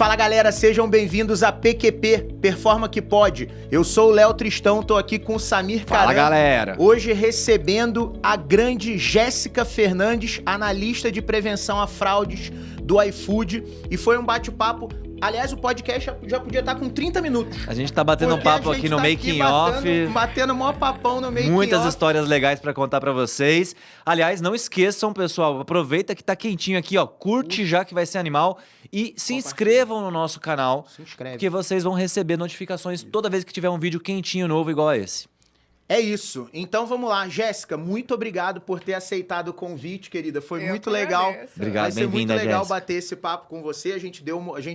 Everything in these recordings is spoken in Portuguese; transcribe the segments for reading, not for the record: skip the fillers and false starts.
Fala galera, sejam bem-vindos a PQP, Performa que Pode. Eu sou o Léo Tristão, tô aqui com o Samir Caran. Fala galera! Hoje recebendo a grande Jéssica Fernandes, analista de prevenção a fraudes do iFood. E foi um bate-papo. Aliás, o podcast já podia estar com 30 minutos. A gente tá batendo um papo aqui no making off. Batendo mó papão no making off. Muitas histórias legais pra contar pra vocês. Aliás, não esqueçam, pessoal, aproveita que tá quentinho aqui, ó. Curte já que vai ser animal. E se inscrevam no nosso canal. Se inscreve. Porque vocês vão receber notificações toda vez que tiver um vídeo quentinho novo igual a esse. É isso. Então vamos lá. Jéssica, muito obrigado por ter aceitado o convite, querida. Foi muito legal. Obrigado, vai ser muito legal Jéssica. bater esse papo com você. A gente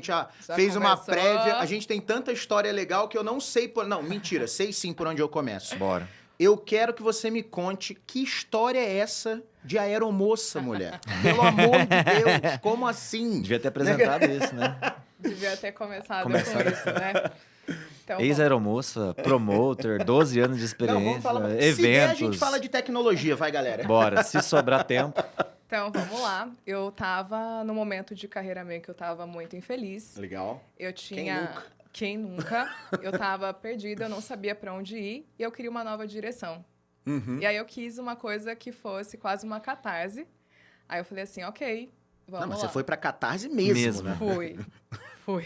já fez uma prévia. A gente tem tanta história legal que eu não sei por... Não, mentira. Sei sim por onde eu começo. Bora. Eu quero que você me conte que história é essa de aeromoça, mulher. Pelo amor de Deus, como assim? Devia ter apresentado isso, né? Devia ter começado com isso, né? Então, Ex-aeromoça, promoter, 12 anos de experiência, eventos. Se der, a gente fala de tecnologia, vai, galera. Bora, se sobrar tempo. Então, vamos lá. Eu tava no momento de carreira meio que eu tava muito infeliz. Legal. Eu tinha... Quem nunca? Eu tava perdida, eu não sabia pra onde ir e eu queria uma nova direção. Uhum. E aí eu quis uma coisa que fosse quase uma catarse. Aí eu falei assim, ok, vamos lá. Não, mas você foi pra catarse mesmo, né? Fui.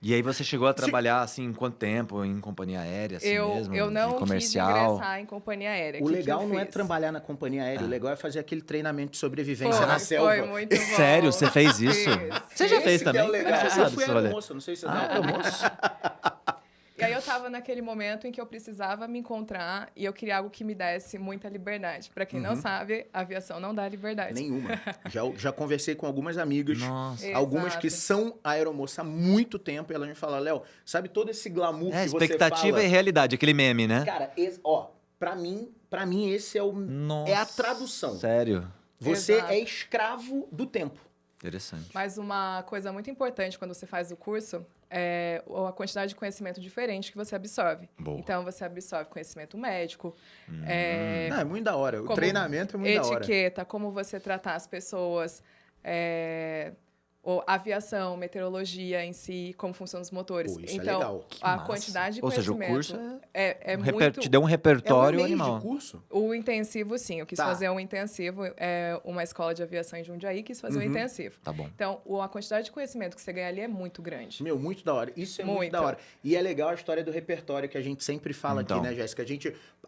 E aí você chegou a trabalhar, assim, quanto tempo? Em companhia aérea, assim mesmo? Eu não comercial? quis ingressar em companhia aérea. O que legal eu não é fiz? trabalhar na companhia aérea, o legal é fazer aquele treinamento de sobrevivência na selva. Foi muito bom. Sério? Você fez isso? Você já fez também? É o legal. Como você Eu sabe fui isso, olha? aeromoça, não sei se você Ah, aeromoça? E aí eu tava naquele momento em que eu precisava me encontrar e eu queria algo que me desse muita liberdade. Pra quem não sabe, a aviação não dá liberdade. Nenhuma. Já conversei com algumas amigas, Nossa. algumas que são aeromoça há muito tempo, e elas me falam, Léo, sabe todo esse glamour que você fala? Expectativa e realidade, aquele meme, né? Cara, pra mim esse é a tradução. Sério? Você Exato. é escravo do tempo. Interessante. Mas uma coisa muito importante quando você faz o curso é a quantidade de conhecimento diferente que você absorve. Boa. Então, você absorve conhecimento médico, Não, é muito da hora. O como treinamento é muito da hora. etiqueta, como você tratar as pessoas, ou aviação, meteorologia em si, como funcionam os motores. Pô, isso é então, legal. Que a massa. quantidade de Ou seja, o conhecimento curso é te muito... deu um repertório É um mês animal. de curso? O intensivo, sim. Eu quis Tá. fazer um intensivo. Uma escola de aviação em Jundiaí quis fazer um intensivo. Tá bom. Então, a quantidade de conhecimento que você ganha ali é muito grande. Meu, muito da hora. Isso é muito Muito. da hora. E é legal a história do repertório que a gente sempre fala Então. aqui, né, Jéssica?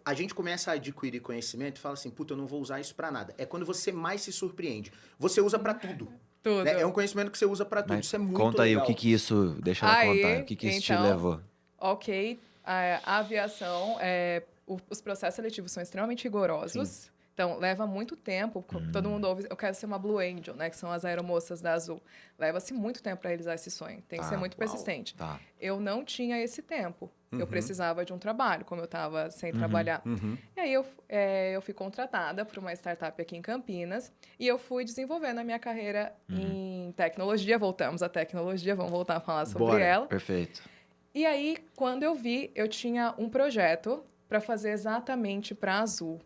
A gente começa a adquirir conhecimento e fala assim, puta, eu não vou usar isso pra nada. É quando você mais se surpreende. Você usa pra tudo. Tudo. Né? É um conhecimento que você usa pra tudo. Mas isso é muito conta aí legal. o que isso... Deixa ela Aí, contar. O que isso te então, levou? Ok, a aviação, os processos seletivos são extremamente rigorosos. Então, leva muito tempo. Todo mundo ouve, eu quero ser uma Blue Angel, né? Que são as aeromoças da Azul. Leva-se muito tempo para realizar esse sonho. Tem que ser muito persistente. Tá. Eu não tinha esse tempo. Eu precisava de um trabalho, como eu estava sem trabalhar. E aí, eu fui contratada por uma startup aqui em Campinas. E eu fui desenvolvendo a minha carreira em tecnologia. Voltamos à tecnologia, vamos voltar a falar sobre Bora. ela. Perfeito. E aí, quando eu vi, eu tinha um projeto para fazer exatamente para a Azul,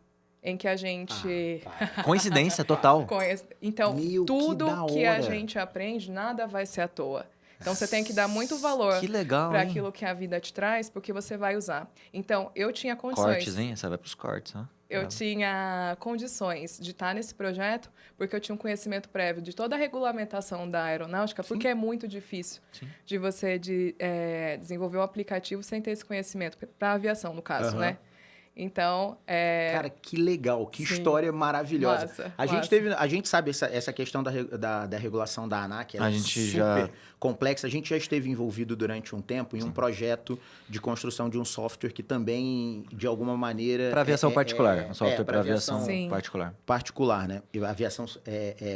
em que a gente Coincidência total. conhece. Então, Meu, tudo que da que a hora. gente aprende, nada vai ser à toa. Então, você tem que dar muito valor Que legal, para hein? aquilo que a vida te traz, porque você vai usar. Então, eu tinha condições. Cortes, hein? Essa vai pros cortes, né? Eu tinha condições de estar nesse projeto, porque eu tinha um conhecimento prévio de toda a regulamentação da aeronáutica, porque é muito difícil de você desenvolver um aplicativo sem ter esse conhecimento, para a aviação, no caso, né? Então, Cara, que legal, que Sim. história maravilhosa. Massa, A gente sabe essa questão da regulação da ANAC, ela A é gente super já- complexa. A gente já esteve envolvido durante um tempo em um projeto de construção de um software que também, de alguma maneira... Para aviação particular. Um software para aviação Sim. particular. particular, né? E aviação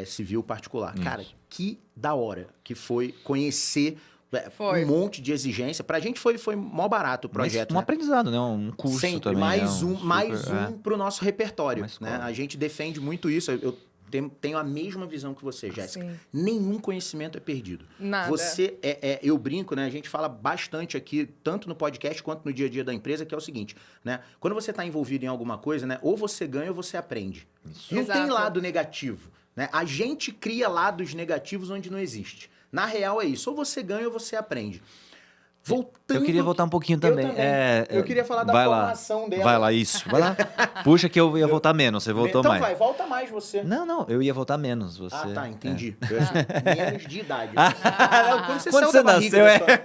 civil particular. Cara, que da hora que foi conhecer Foi. um monte de exigência. Pra gente foi mó barato o projeto, Mas um né? aprendizado, né? Um curso Sempre, também. mais né? um pro nosso repertório, Uma né? escola. A gente defende muito isso. Eu tenho a mesma visão que você, Jéssica. Sim. Nenhum conhecimento é perdido. Nada. Você, eu brinco, né? A gente fala bastante aqui, tanto no podcast quanto no dia a dia da empresa, que é o seguinte, né? Quando você está envolvido em alguma coisa, né? Ou você ganha ou você aprende. Não Exato. tem lado negativo, né? A gente cria lados negativos onde não existe. Na real é isso. Ou você ganha ou você aprende. Voltando... Eu queria voltar um pouquinho também. Eu queria falar da vai formação lá. dela. Vai lá, isso. Vai lá. Puxa que eu ia voltar menos, você voltou então mais. vai, volta mais você. Não, eu ia voltar menos. Você... Ah, tá, entendi. Eu achei menos de idade. Ah, Não, quando você quando saiu você da barriga nasceu, da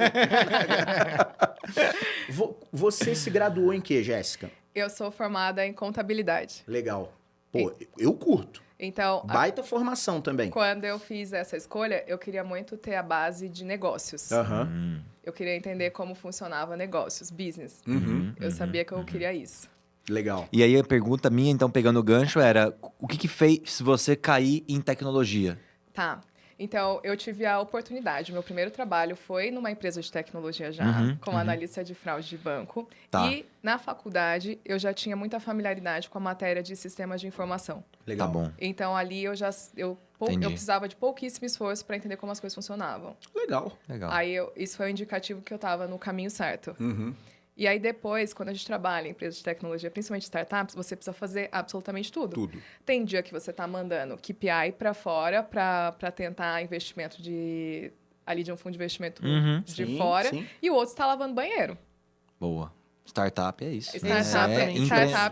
sua- Você se graduou em quê, Jéssica? Eu sou formada em contabilidade. Legal. Pô, eu curto. Então, Baita formação também. quando eu fiz essa escolha, eu queria muito ter a base de negócios. Aham. Eu queria entender como funcionava negócios, business. Eu Uhum. sabia que eu queria isso. Legal. E aí a pergunta minha, então, pegando o gancho, era o que fez você cair em tecnologia? Tá. Então, eu tive a oportunidade. Meu primeiro trabalho foi numa empresa de tecnologia já, como analista de fraude de banco. Tá. E na faculdade, eu já tinha muita familiaridade com a matéria de sistemas de informação. Legal. Tá bom. Então, ali eu Entendi. precisava de pouquíssimo esforço para entender como as coisas funcionavam. Legal. Legal. Aí, isso foi um indicativo que eu estava no caminho certo. Uhum. E aí, depois, quando a gente trabalha em empresas de tecnologia, principalmente startups, você precisa fazer absolutamente tudo. Tudo. Tem dia que você está mandando KPI para fora para tentar investimento ali de um fundo de investimento de Sim, fora. sim. E o outro está lavando banheiro. Boa. Startup é isso. Startup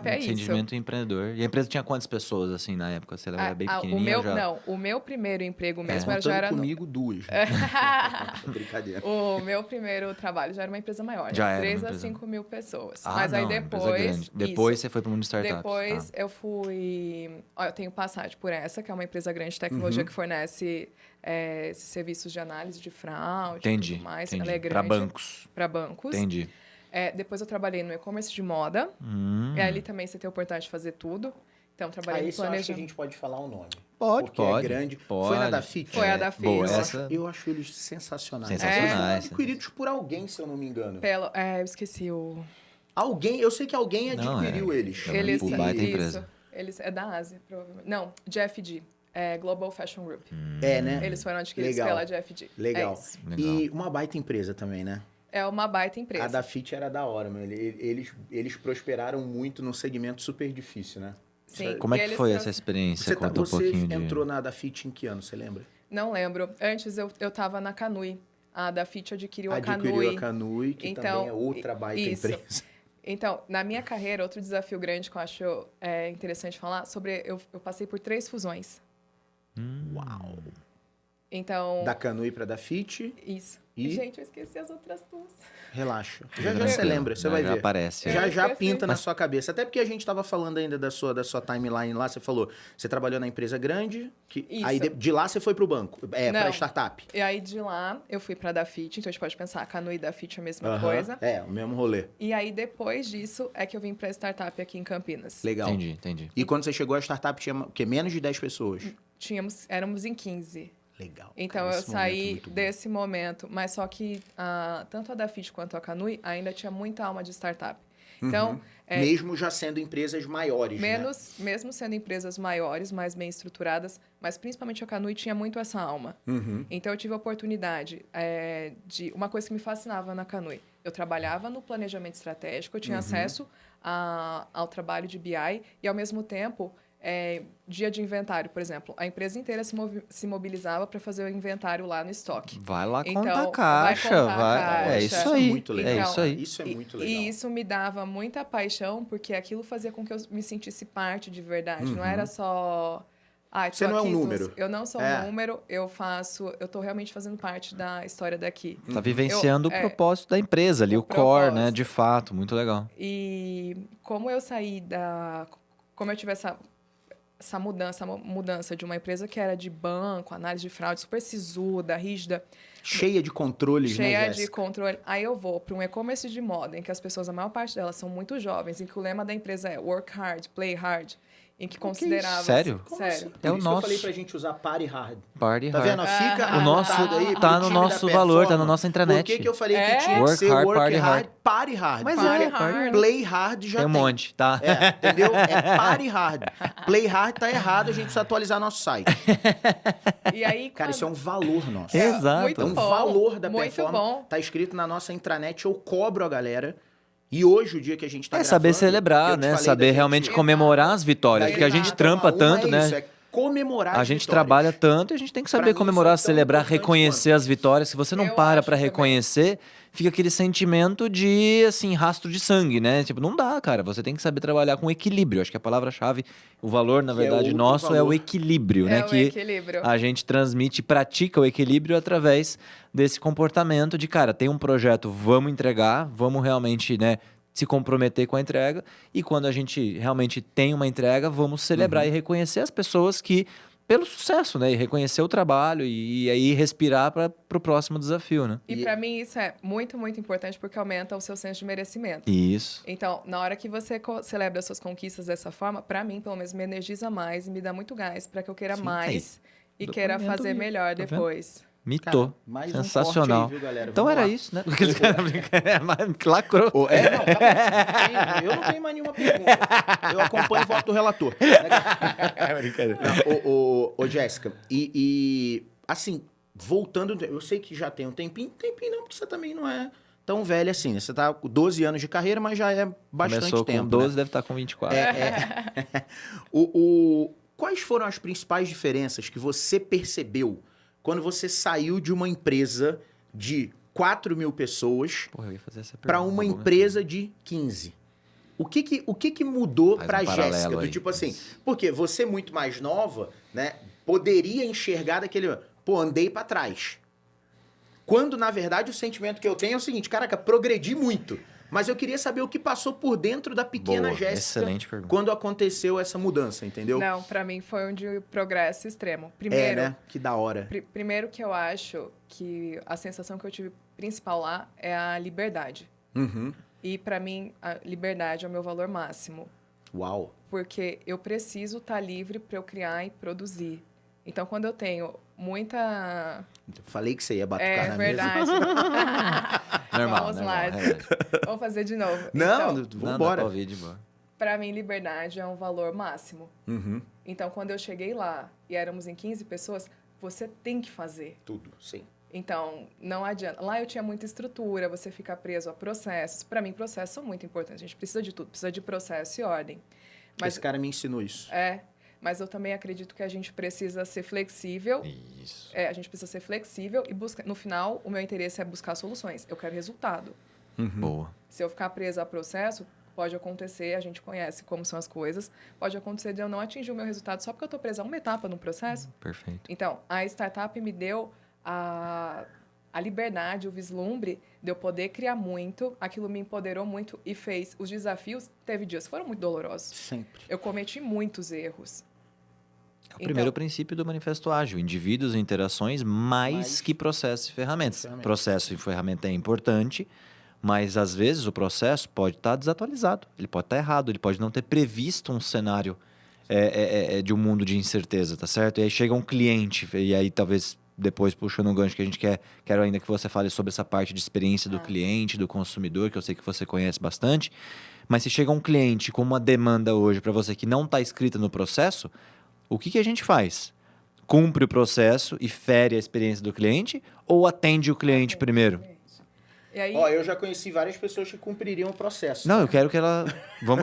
é isso. Entendimento empreendedor. E a empresa tinha quantas pessoas, assim, na época? Você lembra? Era bem pequenininha já? Não, o meu primeiro emprego mesmo já Contando era... comigo, duas. Brincadeira. O meu primeiro trabalho já era uma empresa maior. Já né? era 3 uma a empresa. 5 mil pessoas. Ah, Mas não, aí uma empresa depois... grande. Depois isso. você foi para o mundo de startups. Depois Tá. eu fui... Ó, eu tenho passagem por essa, que é uma empresa grande de tecnologia que fornece esses serviços de análise de fraude e Entendi. tudo mais. Entendi. Ela é grande. Para bancos. Para bancos. Entendi. Depois eu trabalhei no e-commerce de moda. E ali também você tem a oportunidade de fazer tudo. Então, trabalhei Aí no esse eu acho que a planejamento. gente pode falar o nome. Pode, porque pode. é grande. Pode. Foi na Dafit? Foi a Dafit. Boa, Eu, essa... eu acho eles sensacionais. Sensacionais. Eles foram adquiridos por alguém, se eu não me engano. Eu esqueci o... Alguém, eu sei que alguém Não, adquiriu eles. É uma Eles, baita isso. empresa. Eles, é da Ásia, provavelmente. Não, GFG. Global Fashion Group. É, né? Eles foram adquiridos Legal. pela GFG. Legal. É isso. Legal. E uma baita empresa também, né? É uma baita empresa. A Dafit era da hora, mano. Eles prosperaram muito num segmento super difícil, né? Sim. Como é E que eles foi trans- essa experiência? Você, Conta um você pouquinho de... entrou na Dafit em que ano, você lembra? Não lembro. Antes eu tava na Canui. A Dafit adquiriu a Adquiriu Canui. a Canui, que Então, também é outra baita isso. empresa. Então, na minha carreira, outro desafio grande que eu acho interessante falar, eu passei por 3 fusões. Uau! Então, Da Canui pra Dafit, isso. E? Gente, eu esqueci as outras 2. relaxa. Já você Tranquilo. lembra, você vai Já ver. aparece. Já esqueci. pinta na sua cabeça. Até porque a gente tava falando ainda da sua timeline lá, você falou, você trabalhou na empresa grande, Isso. aí de lá você foi pro banco, pra Não. startup. E aí, de lá, eu fui pra Dafit. Então, a gente pode pensar, a Canui e Dafit é a mesma Aham. coisa. É, o mesmo rolê. E aí, depois disso, é que eu vim pra startup aqui em Campinas. Legal. Entendi. E quando você chegou, a startup tinha o quê? Menos de 10 pessoas. Éramos em 15. Legal. Então, cara, eu esse momento é saí muito bom. desse momento. Mas só que tanto a Dafit quanto a Canui ainda tinha muita alma de startup. Então, Mesmo já sendo empresas maiores, né? mesmo sendo empresas maiores, mais bem estruturadas, mas principalmente a Canui tinha muito essa alma. Então, eu tive a oportunidade de... Uma coisa que me fascinava na Canui. Eu trabalhava no planejamento estratégico, eu tinha acesso ao trabalho de BI e, ao mesmo tempo... dia de inventário, por exemplo. A empresa inteira se mobilizava para fazer o inventário lá no estoque. Vai lá Então, contar a vai caixa. contar a vai. É caixa. isso aí. é muito legal. É isso aí. Isso é muito legal. E isso me dava muita paixão, porque aquilo fazia com que eu me sentisse parte de verdade. Não era só... tô Você não é um aqui, número. Eu não sou É. um número, eu tô realmente fazendo parte da história daqui. Tá vivenciando Eu- o propósito da empresa ali, o core, propósito. né? De fato, muito legal. E como eu saí como eu tive essa mudança de uma empresa que era de banco, análise de fraude, super sisuda, rígida, Cheia de controles, né, cheia de Jéssica? controle. Aí eu vou para um e-commerce de moda, em que as pessoas, a maior parte delas são muito jovens, em que o lema da empresa é work hard, play hard, em que considerava... Sério? Sério. Por É o isso que eu nosso. falei pra gente usar party hard. Party Tá hard. vendo? Fica O nosso anotado aí, tá pro no time da nosso valor, tá na performance. nossa intranet. Por que eu falei É? que tinha que Work ser hard, work party hard, hard. party hard? Mas Party é, hard. Play hard já Tem um monte, tá? É, entendeu? É party hard. Play hard tá errado, a gente precisa atualizar nosso site. E aí, Cara, isso é um valor nosso. Exato. Muito É um bom, valor da muito performance. bom. Tá escrito na nossa intranet, eu cobro a galera. E hoje, o dia que a gente tá É gravando... saber eu celebrar, te né? falei Saber da realmente gente- comemorar as vitórias, porque a gente Exato, trampa uma tanto, é né? isso, é comemorar A as gente vitórias. trabalha tanto e a gente tem que Pra saber mim, comemorar, isso é tão celebrar, importante reconhecer as vitórias. Se você não Eu para acho pra também. reconhecer, fica aquele sentimento de, assim, rastro de sangue, né? Tipo, não dá, cara. Você tem que saber trabalhar com equilíbrio. Acho que a palavra-chave, o valor, na Que é verdade, outro nosso é o valor. equilíbrio, né? É o Que equilíbrio. a gente transmite e pratica o equilíbrio através desse comportamento de, cara, tem um projeto, vamos entregar, vamos realmente, né, se comprometer com a entrega. E quando a gente realmente tem uma entrega, vamos celebrar e reconhecer as pessoas que, pelo sucesso, né? E reconhecer o trabalho e aí respirar para o próximo desafio, né? E para mim isso é muito, muito importante porque aumenta o seu senso de merecimento. Isso. Então, na hora que você celebra as suas conquistas dessa forma, para mim, pelo menos, me energiza mais e me dá muito gás para que eu queira Sim, mais e queira Depoimento fazer vivo, melhor tá vendo? depois. Mitou. Cara, mais Sensacional. um corte aí, viu, galera? Então Vamos era lá. isso, né? Lacrou. Não, tá bom. Eu não tenho mais nenhuma pergunta. Eu acompanho o voto do relator. Brincadeira. Ô, Jéssica, assim, voltando, eu sei que já tem um tempinho não, porque você também não é tão velha assim, né? Você tá com 12 anos de carreira, mas já é bastante Começou tempo, com 12, né? deve estar com 24. Quais foram as principais diferenças que você percebeu quando você saiu de uma empresa de 4.000 pessoas Porra, eu ia fazer essa pergunta. para uma empresa de 15? O que mudou Faz um pra paralelo Jéssica? Do aí. tipo assim, porque você muito mais nova, né, poderia enxergar daquele, pô, andei pra trás. Quando, na verdade, o sentimento que eu tenho é o seguinte, caraca, progredi muito. Mas eu queria saber o que passou por dentro da pequena Boa, Jéssica excelente pergunta. quando aconteceu essa mudança, entendeu? Não, para mim foi um de progresso extremo. Primeiro, né? Que da hora. Primeiro que eu acho que a sensação que eu tive principal lá é a liberdade. Uhum. E para mim, a liberdade é o meu valor máximo. Uau. Porque eu preciso estar livre para eu criar e produzir. Então, quando eu tenho muita... Falei que você ia batucar na mesa. verdade. Normal, Vamos normal, lá. relaxa. Vamos fazer de novo. Não, Então, Não, vambora. dá pra ouvir de boa. para mim, liberdade é um valor máximo. Uhum. Então, quando eu cheguei lá e éramos em 15 pessoas, você tem que fazer. Tudo, sim. Então, não adianta. Lá eu tinha muita estrutura, você fica preso a processos. Para mim, processos são muito importantes. A gente precisa de tudo, precisa de processo e ordem. Esse cara me ensinou isso. Mas eu também acredito que a gente precisa ser flexível. Isso. A gente precisa ser flexível e buscar. No final, o meu interesse é buscar soluções. Eu quero resultado. Boa. Se eu ficar presa a processo, pode acontecer, a gente conhece como são as coisas, pode acontecer de eu não atingir o meu resultado só porque eu estou presa a uma etapa no processo. Perfeito. Então, a startup me deu a liberdade, o vislumbre de eu poder criar muito, aquilo me empoderou muito e fez. Os desafios, teve dias que foram muito dolorosos. Sempre. Eu cometi muitos erros. É o primeiro princípio do Manifesto Ágil. Indivíduos e interações mais que processos e ferramentas. Processo e ferramenta é importante, mas às vezes o processo pode estar desatualizado. Ele pode estar errado, ele pode não ter previsto um cenário de um mundo de incerteza, tá certo? E aí chega um cliente, e aí talvez depois puxando um gancho que a gente quero ainda que você fale sobre essa parte de experiência do cliente, do consumidor, que eu sei que você conhece bastante. Mas se chega um cliente com uma demanda hoje para você que não está escrita no processo, o que a gente faz? Cumpre o processo e fere a experiência do cliente ou atende o cliente primeiro? E aí, Ó, eu já conheci várias pessoas que cumpririam o processo. Não, eu quero que ela...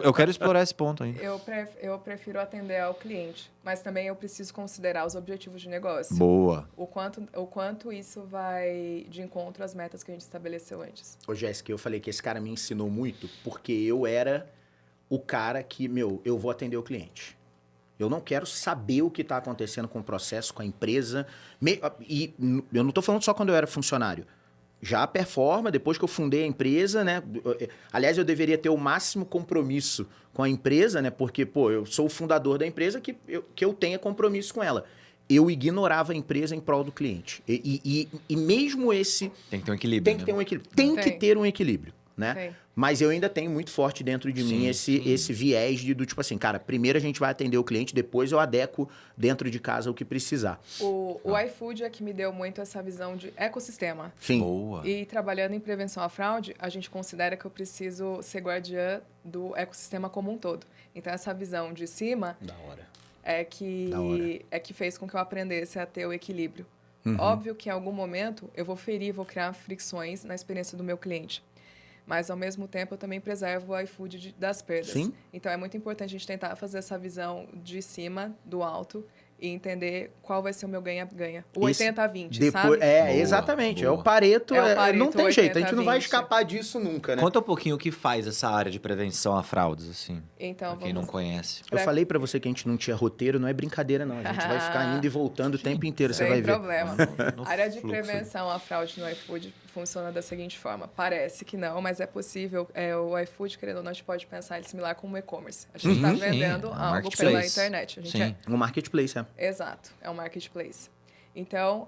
eu quero explorar esse ponto ainda. eu prefiro atender ao cliente, mas também eu preciso considerar os objetivos de negócio. Boa. O quanto isso vai de encontro às metas que a gente estabeleceu antes. Ô, Jéssica, eu falei que esse cara me ensinou muito porque eu era o cara que, eu vou atender o cliente. Eu não quero saber o que está acontecendo com o processo, com a empresa. E eu não estou falando só quando eu era funcionário. Já a Performa, depois que eu fundei a empresa, né? Aliás, eu deveria ter o máximo compromisso com a empresa, né? Porque, eu sou o fundador da empresa que eu tenha compromisso com ela. Eu ignorava a empresa em prol do cliente. E mesmo esse... Tem que ter um equilíbrio. Tem que ter um equilíbrio. Tem que ter um equilíbrio, né? Tem. Mas eu ainda tenho muito forte dentro de mim esse viés do tipo assim, cara, primeiro a gente vai atender o cliente, depois eu adequo dentro de casa o que precisar. O iFood é que me deu muito essa visão de ecossistema. Sim. Boa. E trabalhando em prevenção à fraude, a gente considera que eu preciso ser guardiã do ecossistema como um todo. Então, essa visão de cima Da hora. é que fez com que eu aprendesse a ter o equilíbrio. Uhum. Óbvio que em algum momento eu vou ferir, vou criar fricções na experiência do meu cliente. Mas, ao mesmo tempo, eu também preservo o iFood das perdas. Sim. Então, é muito importante a gente tentar fazer essa visão de cima, do alto, e entender qual vai ser o meu ganha-ganha. O 80-20, depois, sabe? Exatamente. Boa. É o Pareto. Não tem jeito, a gente não vai 80-20. escapar disso nunca, né? Conta um pouquinho o que faz essa área de prevenção a fraudes, assim, Então, pra quem não conhece. Eu falei pra você que a gente não tinha roteiro, não é brincadeira, não. A gente vai ficar indo e voltando o tempo inteiro, você vai Sem ver. problema. No A área de fluxo. prevenção à fraude no iFood funciona da seguinte forma. Parece que não, mas é possível. O iFood, querendo ou não, a gente pode pensar ele similar com o e-commerce. A gente está Sim, vendendo é um algo marketplace. pela internet. A gente Sim. Um marketplace, Exato, é um marketplace. Então,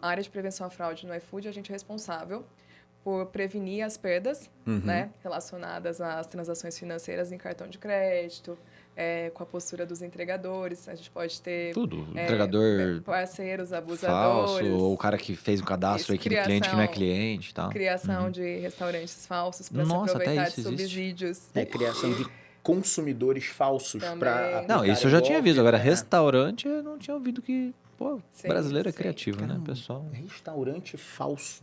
a área de prevenção à fraude no iFood, a gente é responsável por prevenir as perdas, né, relacionadas às transações financeiras em cartão de crédito, com a postura dos entregadores. A gente pode ter Tudo. Entregador parceiros abusadores, falso, ou o cara que fez um cadastro aqui do cliente que não é cliente e tal. criação de restaurantes falsos para se Nossa, até aproveitar isso de existe. subsídios. Criação de consumidores falsos Também. para Não, isso eu já tinha visto. Agora, restaurante, eu não tinha ouvido que... Pô, Sim, brasileiro é sim. criativo, né, Caramba. pessoal? Restaurante falso.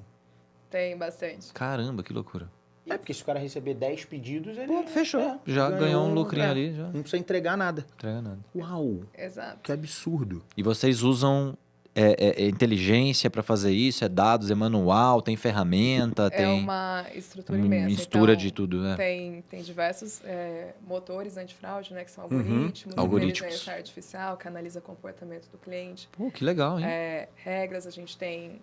Tem bastante. Caramba, que loucura. Porque se o cara receber 10 pedidos, ele... Pô, fechou. Já ganhou um lucrinho ali, já. Não precisa entregar nada. Não entrega nada. Uau, Exato. que absurdo. E vocês usam inteligência para fazer isso? É dados, é manual, tem ferramenta, É tem uma estrutura uma imensa. mistura Então, de tudo, né? Tem diversos motores antifraude, né? Que são algoritmos, Algoritmos. inteligência artificial, que analisa o comportamento do cliente. Pô, que legal, hein? Regras, a gente tem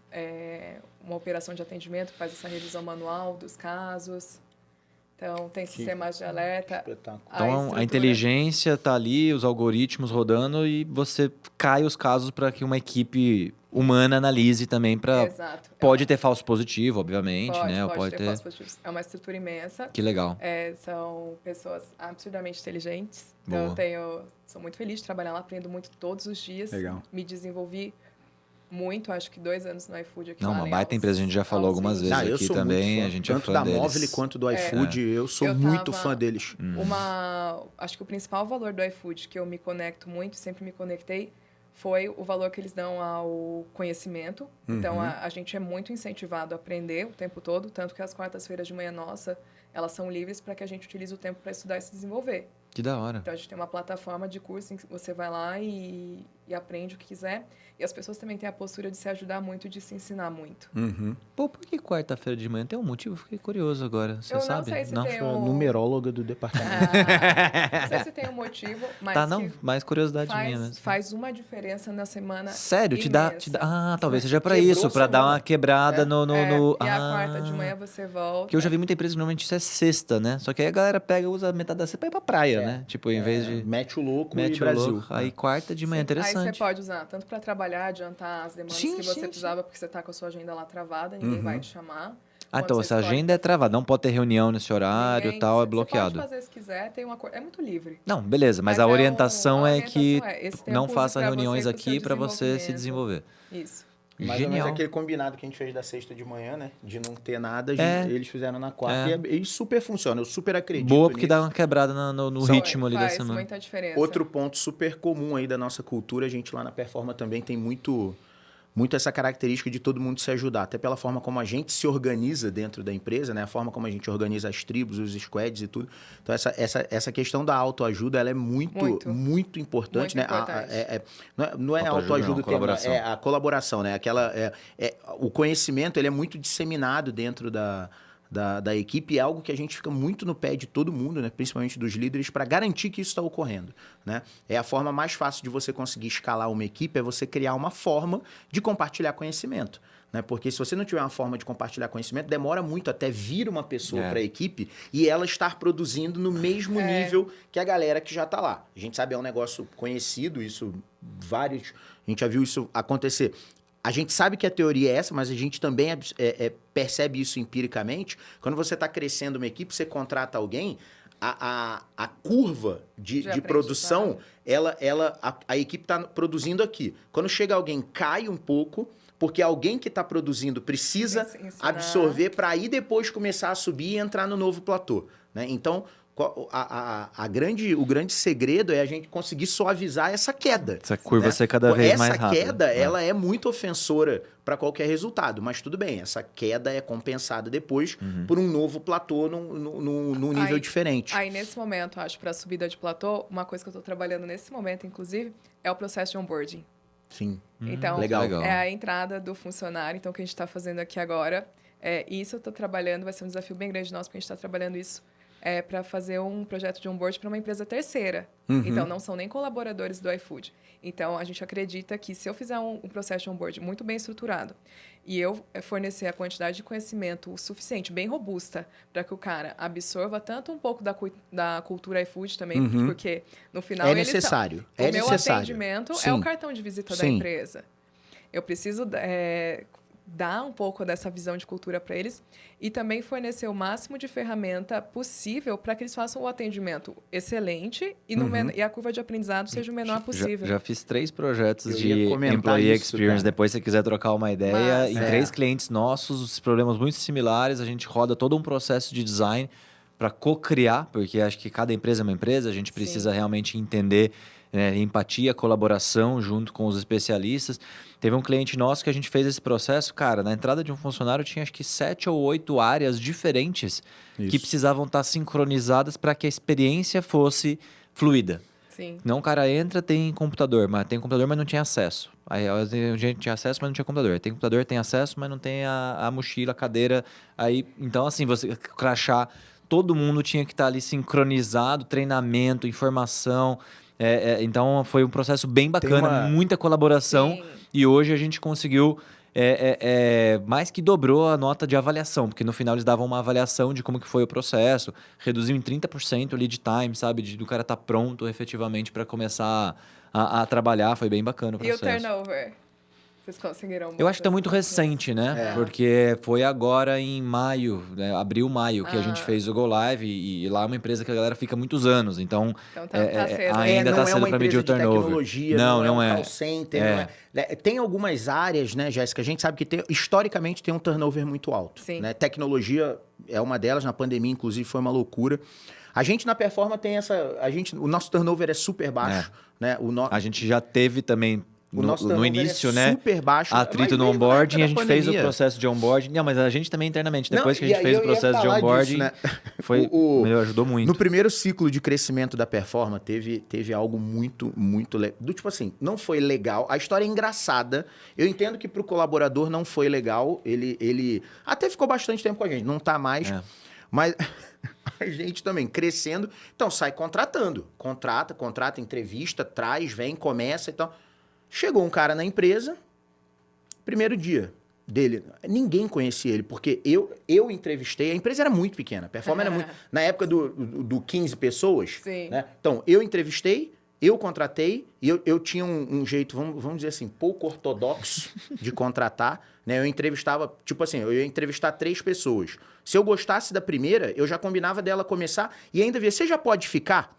uma operação de atendimento que faz essa revisão manual dos casos. Então, tem sistemas de alerta. Espetáculo. Então, a estrutura- inteligência tá ali, os algoritmos rodando e você cai os casos para que uma equipe humana analise também para... Exato. Pode ter falso positivo, obviamente, né? Ou Pode ter falsos positivos. É uma estrutura imensa. Que legal. São pessoas absurdamente inteligentes. Então, sou muito feliz de trabalhar lá, aprendo muito todos os dias. Legal. Me desenvolvi muito, acho que 2 anos no iFood aqui. Não, uma baita empresa, a gente já falou algumas vezes eu aqui sou também, muito fã. a gente é Tanto fã da deles. Móvel quanto do iFood, eu sou muito fã deles. Acho que o principal valor do iFood, que eu me conecto muito, sempre me conectei, foi o valor que eles dão ao conhecimento. Então, a gente é muito incentivado a aprender o tempo todo, tanto que as quartas-feiras de manhã nossa, elas são livres para que a gente utilize o tempo para estudar e se desenvolver. Que da hora. Então, a gente tem uma plataforma de curso em que você vai lá e aprende o que quiser. E as pessoas também têm a postura de se ajudar muito, de se ensinar muito. Pô, por que quarta-feira de manhã? Tem um motivo? Fiquei curioso agora. Você Eu sabe? não sei se tem Sou a numeróloga do departamento. Não sei se tem um motivo, mas mais curiosidade minha mesmo. faz uma diferença na semana. Sério? Te imensa. dá... Ah, talvez seja pra Quebrou isso, pra a dar semana. uma quebrada no... E a quarta de manhã você volta. Porque eu já vi muita empresa que normalmente isso é sexta, né? Só que aí a galera pega, usa metade da sexta pra ir pra praia, né? Tipo, em vez de... Mete o louco Mete e o Brasil. louco. Aí quarta de manhã, Aí interessante. você pode usar tanto para trabalhar, adiantar as demandas Sim, que você sim, precisava, porque você está com a sua agenda lá travada, ninguém vai te chamar. Ah, então Quando essa agenda é travada, não pode ter reunião nesse horário e tal, é bloqueado. Você pode fazer se quiser, tem uma é muito livre. Não, beleza, mas Mas a é orientação a é que orientação esse tempo não use faça pra reuniões você e pro seu aqui pra você se desenvolvimento. desenvolver. Isso. Mais ou menos Genial. aquele combinado que a gente fez da sexta de manhã, né? De não ter nada, eles fizeram na quarta. E super funciona, eu super acredito Boa, porque nisso. dá uma quebrada no ritmo ali da Faz semana. muita diferença. Outro ponto super comum aí da nossa cultura, a gente lá na Performa também tem muito essa característica de todo mundo se ajudar, até pela forma como a gente se organiza dentro da empresa, né? A forma como a gente organiza as tribos, os squads e tudo. Então, essa questão da autoajuda, ela é muito importante, muito né? importante. Não é autoajuda o termo, colaboração. é a colaboração, né? O conhecimento, ele é muito disseminado dentro da equipe, é algo que a gente fica muito no pé de todo mundo, né? Principalmente dos líderes, para garantir que isso está ocorrendo, né? É a forma mais fácil de você conseguir escalar uma equipe, é você criar uma forma de compartilhar conhecimento, né? Porque se você não tiver uma forma de compartilhar conhecimento, demora muito até vir uma pessoa para a equipe e ela estar produzindo no mesmo nível que a galera que já está lá. A gente sabe, é um negócio conhecido, a gente já viu isso acontecer. A gente sabe que a teoria é essa, mas a gente também percebe isso empiricamente. Quando você está crescendo uma equipe, você contrata alguém, a curva de produção, a equipe está produzindo aqui. Quando chega alguém, cai um pouco, porque alguém que está produzindo precisa absorver para aí depois começar a subir e entrar no novo platô, né? Então, O grande segredo é a gente conseguir suavizar essa queda. Essa curva ser cada vez mais rápida. Essa queda, ela é muito ofensora para qualquer resultado, mas tudo bem, essa queda é compensada depois por um novo platô num nível diferente. Aí, nesse momento, acho, para a subida de platô, uma coisa que eu estou trabalhando nesse momento, inclusive, é o processo de onboarding. Sim. Então, legal. É a entrada do funcionário. Então, o que a gente está fazendo aqui agora, isso eu estou trabalhando, vai ser um desafio bem grande nosso, porque a gente está trabalhando isso para fazer um projeto de onboard para uma empresa terceira. Então, não são nem colaboradores do iFood. Então, a gente acredita que se eu fizer um processo de onboard muito bem estruturado e eu fornecer a quantidade de conhecimento o suficiente, bem robusta, para que o cara absorva tanto um pouco da cultura iFood também, porque no final é necessário. O meu atendimento é o cartão de visita da empresa. Eu preciso dar um pouco dessa visão de cultura para eles e também fornecer o máximo de ferramenta possível para que eles façam o atendimento excelente e a curva de aprendizado seja o menor possível. Já fiz 3 projetos de Employee Experience. Depois, se você quiser trocar uma ideia, em 3 clientes nossos, os problemas muito similares, a gente roda todo um processo de design para co-criar, porque acho que cada empresa é uma empresa, a gente precisa realmente entender empatia, colaboração junto com os especialistas. Teve um cliente nosso que a gente fez esse processo, cara, na entrada de um funcionário tinha acho que 7 ou 8 áreas diferentes que precisavam estar sincronizadas para que a experiência fosse fluida. Sim. Não, o cara entra, tem computador, mas não tinha acesso. Aí a gente tinha acesso, mas não tinha computador. Tem computador, tem acesso, mas não tem a mochila, a cadeira. Aí, então, assim, você crachar, todo mundo tinha que estar ali sincronizado, treinamento, informação. Então, foi um processo bem bacana, muita colaboração. Sim. E hoje a gente conseguiu, mais que dobrou a nota de avaliação, porque no final eles davam uma avaliação de como que foi o processo, reduziu em 30% o lead time, sabe? Do cara estar pronto efetivamente para começar a trabalhar, foi bem bacana o processo. E o turnover? Vocês conseguiram? Eu acho que está muito recente, né? Porque foi agora em maio, abril, maio, que a gente fez o Go Live e lá é uma empresa que a galera fica muitos anos. Então ainda está cedo para medir o turnover. Não é um call center. Tem algumas áreas, né, Jéssica? A gente sabe que historicamente tem um turnover muito alto. Sim. Né? Tecnologia é uma delas, na pandemia, inclusive, foi uma loucura. A gente na Performa tem o nosso turnover é super baixo. Né? A gente já teve também. No início, super baixo, atrito no onboarding, a gente fez o processo de onboarding. Não, mas a gente também internamente, depois que a gente fez o processo de onboarding, disso, né? Ajudou muito. No primeiro ciclo de crescimento da Performa, teve algo muito, muito legal. Tipo assim, não foi legal. A história é engraçada. Eu entendo que pro colaborador não foi legal. Ele até ficou bastante tempo com a gente, não tá mais. Mas a gente também crescendo. Então, sai contratando. Contrata, entrevista, traz, vem, começa e tal. Chegou um cara na empresa, primeiro dia dele, ninguém conhecia ele, porque eu entrevistei, a empresa era muito pequena, a Performa era muito... Na época do 15 pessoas, né? Então, eu entrevistei, eu contratei, e eu tinha um jeito, vamos dizer assim, pouco ortodoxo de contratar, né? Eu entrevistava, tipo assim, eu ia entrevistar 3 pessoas. Se eu gostasse da primeira, eu já combinava dela começar, e ainda via, você já pode ficar?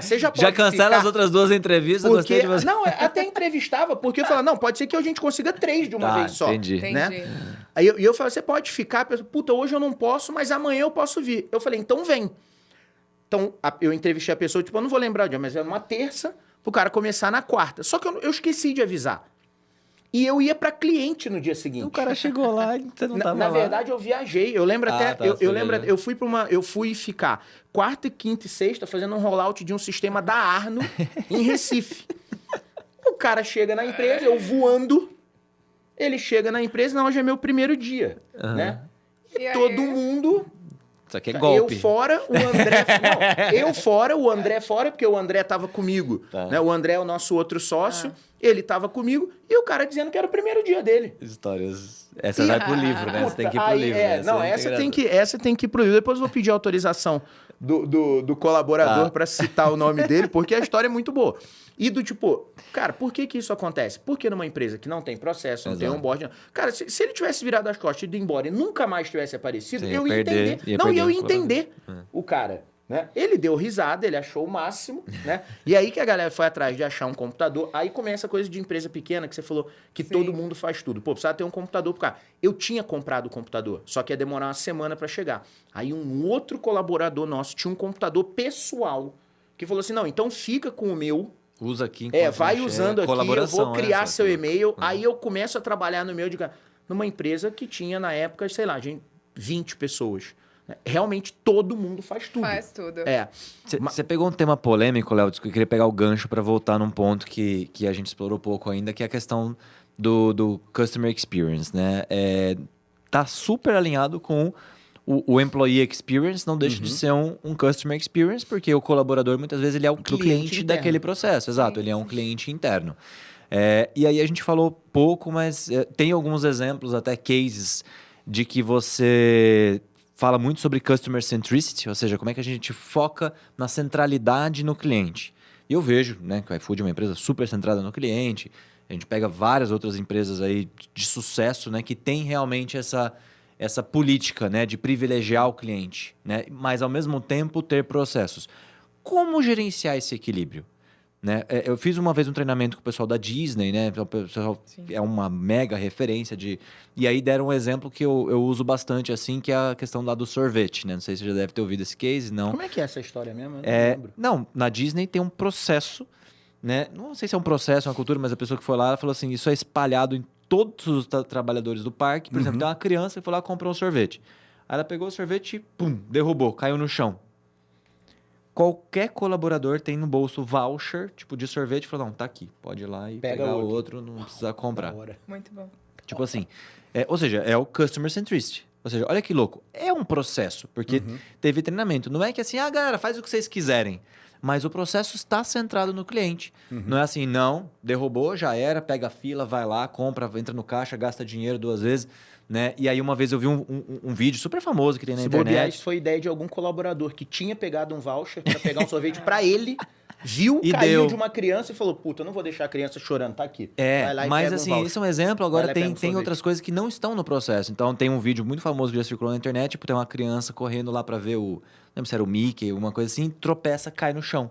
Você já pode cancela as outras 2 entrevistas, gostei de você. Não, até entrevistava, porque eu falava, não, pode ser que a gente consiga 3 de uma vez só. Entendi. Né? Aí eu falei, você pode ficar? Puta, hoje eu não posso, mas amanhã eu posso vir. Eu falei, então vem. Então, eu entrevistei a pessoa, eu não vou lembrar o dia, mas era uma terça, pro cara começar na quarta. Só que eu esqueci de avisar. E eu ia para cliente no dia seguinte. O cara chegou lá e você não tava lá. Na verdade, eu viajei. Eu lembro até... Eu fui ficar quarta, quinta e sexta fazendo um rollout de um sistema da Arno em Recife. O cara chega na empresa, eu voando. Ele chega na empresa, não, hoje é meu primeiro dia. Né? E todo mundo... Isso aqui é golpe. Eu fora, o André... Não, eu fora, o André fora, porque o André tava comigo. Né? O André é o nosso outro sócio. Ele tava comigo e o cara dizendo que era o primeiro dia dele. Histórias. Essa vai pro livro, né? Você tem que ir pro livro. Essa tem que ir pro livro. Depois eu vou pedir autorização do colaborador para citar o nome dele, porque a história é muito boa. E do tipo, cara, por que isso acontece? Porque numa empresa que não tem processo, não tem onboarding... Cara, se ele tivesse virado as costas e ido embora e nunca mais tivesse aparecido, eu ia entender. Eu ia entender o cara. Né? Ele deu risada, ele achou o máximo, né? E aí que a galera foi atrás de achar um computador. Aí começa a coisa de empresa pequena, que você falou que todo mundo faz tudo. Pô, precisava ter um computador pro cara. Eu tinha comprado o computador, só que ia demorar uma semana para chegar. Aí um outro colaborador nosso tinha um computador pessoal, que falou assim, não, então fica com o meu. Usa aqui. Vai usando aqui, eu vou criar seu e-mail. Aí eu começo a trabalhar no meu, numa empresa que tinha, na época, sei lá, 20 pessoas. Realmente todo mundo faz tudo. Faz tudo. Você pegou um tema polêmico, Léo, que eu queria pegar o gancho para voltar num ponto que a gente explorou pouco ainda, que é a questão do Customer Experience, né? Tá super alinhado com o Employee Experience, não deixa de ser um Customer Experience, porque o colaborador, muitas vezes, ele é o cliente daquele processo. Exato, ele é um cliente interno. E aí a gente falou pouco, mas tem alguns exemplos, até cases, de que você fala muito sobre Customer Centricity, ou seja, como é que a gente foca na centralidade no cliente. E eu vejo, né, que o iFood é uma empresa super centrada no cliente, a gente pega várias outras empresas aí de sucesso, né, que tem realmente essa política, né, de privilegiar o cliente, né, mas ao mesmo tempo ter processos. Como gerenciar esse equilíbrio? Né? Eu fiz uma vez um treinamento com o pessoal da Disney, né? O pessoal é uma mega referência e aí deram um exemplo que eu uso bastante, assim, que é a questão lá do sorvete, né? Não sei se você já deve ter ouvido esse case, não. Como é que é essa história mesmo? Eu não lembro. Não, na Disney tem um processo, né? Não sei se é um processo, uma cultura, mas a pessoa que foi lá, ela falou assim, isso é espalhado em todos os trabalhadores do parque. Por exemplo, tem uma criança que foi lá e comprou um sorvete. Aí ela pegou o sorvete e, pum, derrubou, caiu no chão. Qualquer colaborador tem no bolso voucher, tipo, de sorvete, e falou, não, tá aqui, pode ir lá e pegar o outro, não precisa comprar. Muito bom. Tipo assim, ou seja, é o Customer Centricity. Ou seja, olha que louco, é um processo, porque teve treinamento. Não é que assim, galera, faz o que vocês quiserem. Mas o processo está centrado no cliente. Não é assim, não, derrubou, já era, pega a fila, vai lá, compra, entra no caixa, gasta dinheiro 2 vezes. Né? E aí uma vez eu vi um vídeo super famoso que tem na internet. Bobear, isso foi ideia de algum colaborador que tinha pegado um voucher para pegar um sorvete para ele, viu, caiu de uma criança e falou, puta, eu não vou deixar a criança chorando, tá aqui. Vai lá e mas assim, isso é um exemplo. Agora tem outras coisas que não estão no processo. Então tem um vídeo muito famoso que já circulou na internet, tipo, tem uma criança correndo lá para ver não lembro se era o Mickey, alguma coisa assim, tropeça, cai no chão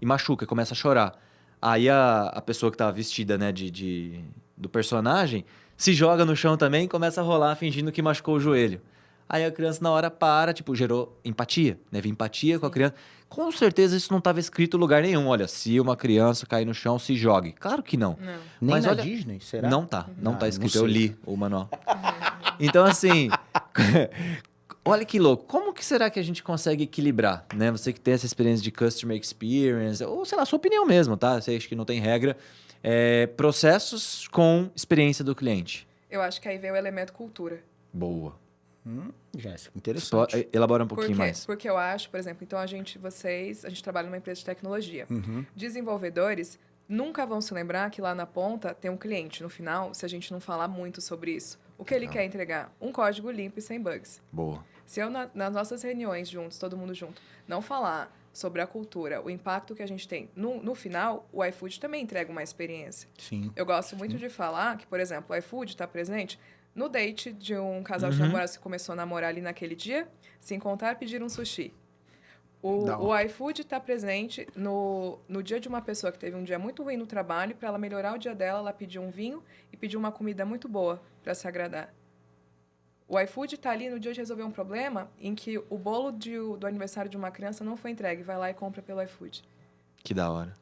e machuca, começa a chorar. Aí a pessoa que tava vestida, né, do personagem se joga no chão também e começa a rolar fingindo que machucou o joelho. Aí a criança na hora para, tipo, gerou empatia, né? Empatia com a criança. Com certeza isso não estava escrito em lugar nenhum. Olha, se uma criança cair no chão, se jogue. Claro que não. Nem mas na Disney, será? Não tá escrito. Eu li o manual. Então, assim, olha que louco. Como que será que a gente consegue equilibrar, né? Você que tem essa experiência de Customer Experience, ou sei lá, sua opinião mesmo, tá? Você acha que não tem regra. Processos com experiência do cliente. Eu acho que aí vem o elemento cultura. Boa. Jéssica, interessante. Elabora um pouquinho mais. Porque eu acho, por exemplo, então a gente trabalha numa empresa de tecnologia. Desenvolvedores nunca vão se lembrar que lá na ponta tem um cliente. No final, se a gente não falar muito sobre isso, o que ele quer entregar? Um código limpo e sem bugs. Boa. Se eu, nas nossas reuniões juntos, todo mundo junto, não falar sobre a cultura, o impacto que a gente tem. No final, o iFood também entrega uma experiência. Sim. Eu gosto muito de falar que, por exemplo, o iFood está presente no date de um casal de namorados que começou a namorar ali naquele dia, se encontrar e pedir um sushi. O iFood está presente no dia de uma pessoa que teve um dia muito ruim no trabalho, para ela melhorar o dia dela, ela pediu um vinho e pediu uma comida muito boa para se agradar. O iFood está ali no dia de resolver um problema em que o bolo do aniversário de uma criança não foi entregue. Vai lá e compra pelo iFood. Que da hora.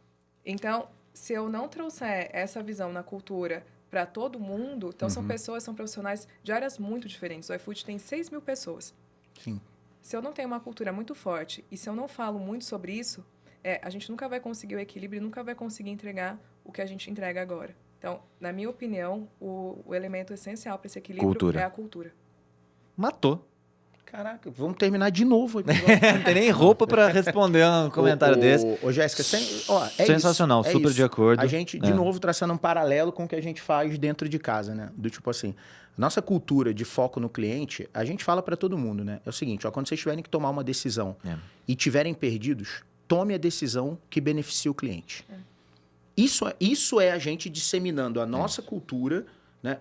Então, se eu não trouxer essa visão na cultura para todo mundo, então são profissionais de áreas muito diferentes. O iFood tem 6 mil pessoas. Sim. Se eu não tenho uma cultura muito forte e se eu não falo muito sobre isso, a gente nunca vai conseguir o equilíbrio e nunca vai conseguir entregar o que a gente entrega agora. Então, na minha opinião, o elemento essencial para esse equilíbrio é a cultura. Matou. Caraca, vamos terminar de novo. Não tem nem roupa para responder um comentário desse. Ô, Jéssica, sensacional, isso, super de acordo. A gente, de novo, traçando um paralelo com o que a gente faz dentro de casa, né? Do tipo assim, nossa cultura de foco no cliente, a gente fala para todo mundo, né? É o seguinte, quando vocês tiverem que tomar uma decisão e tiverem perdidos, tome a decisão que beneficie o cliente. Isso é a gente disseminando a nossa cultura, né?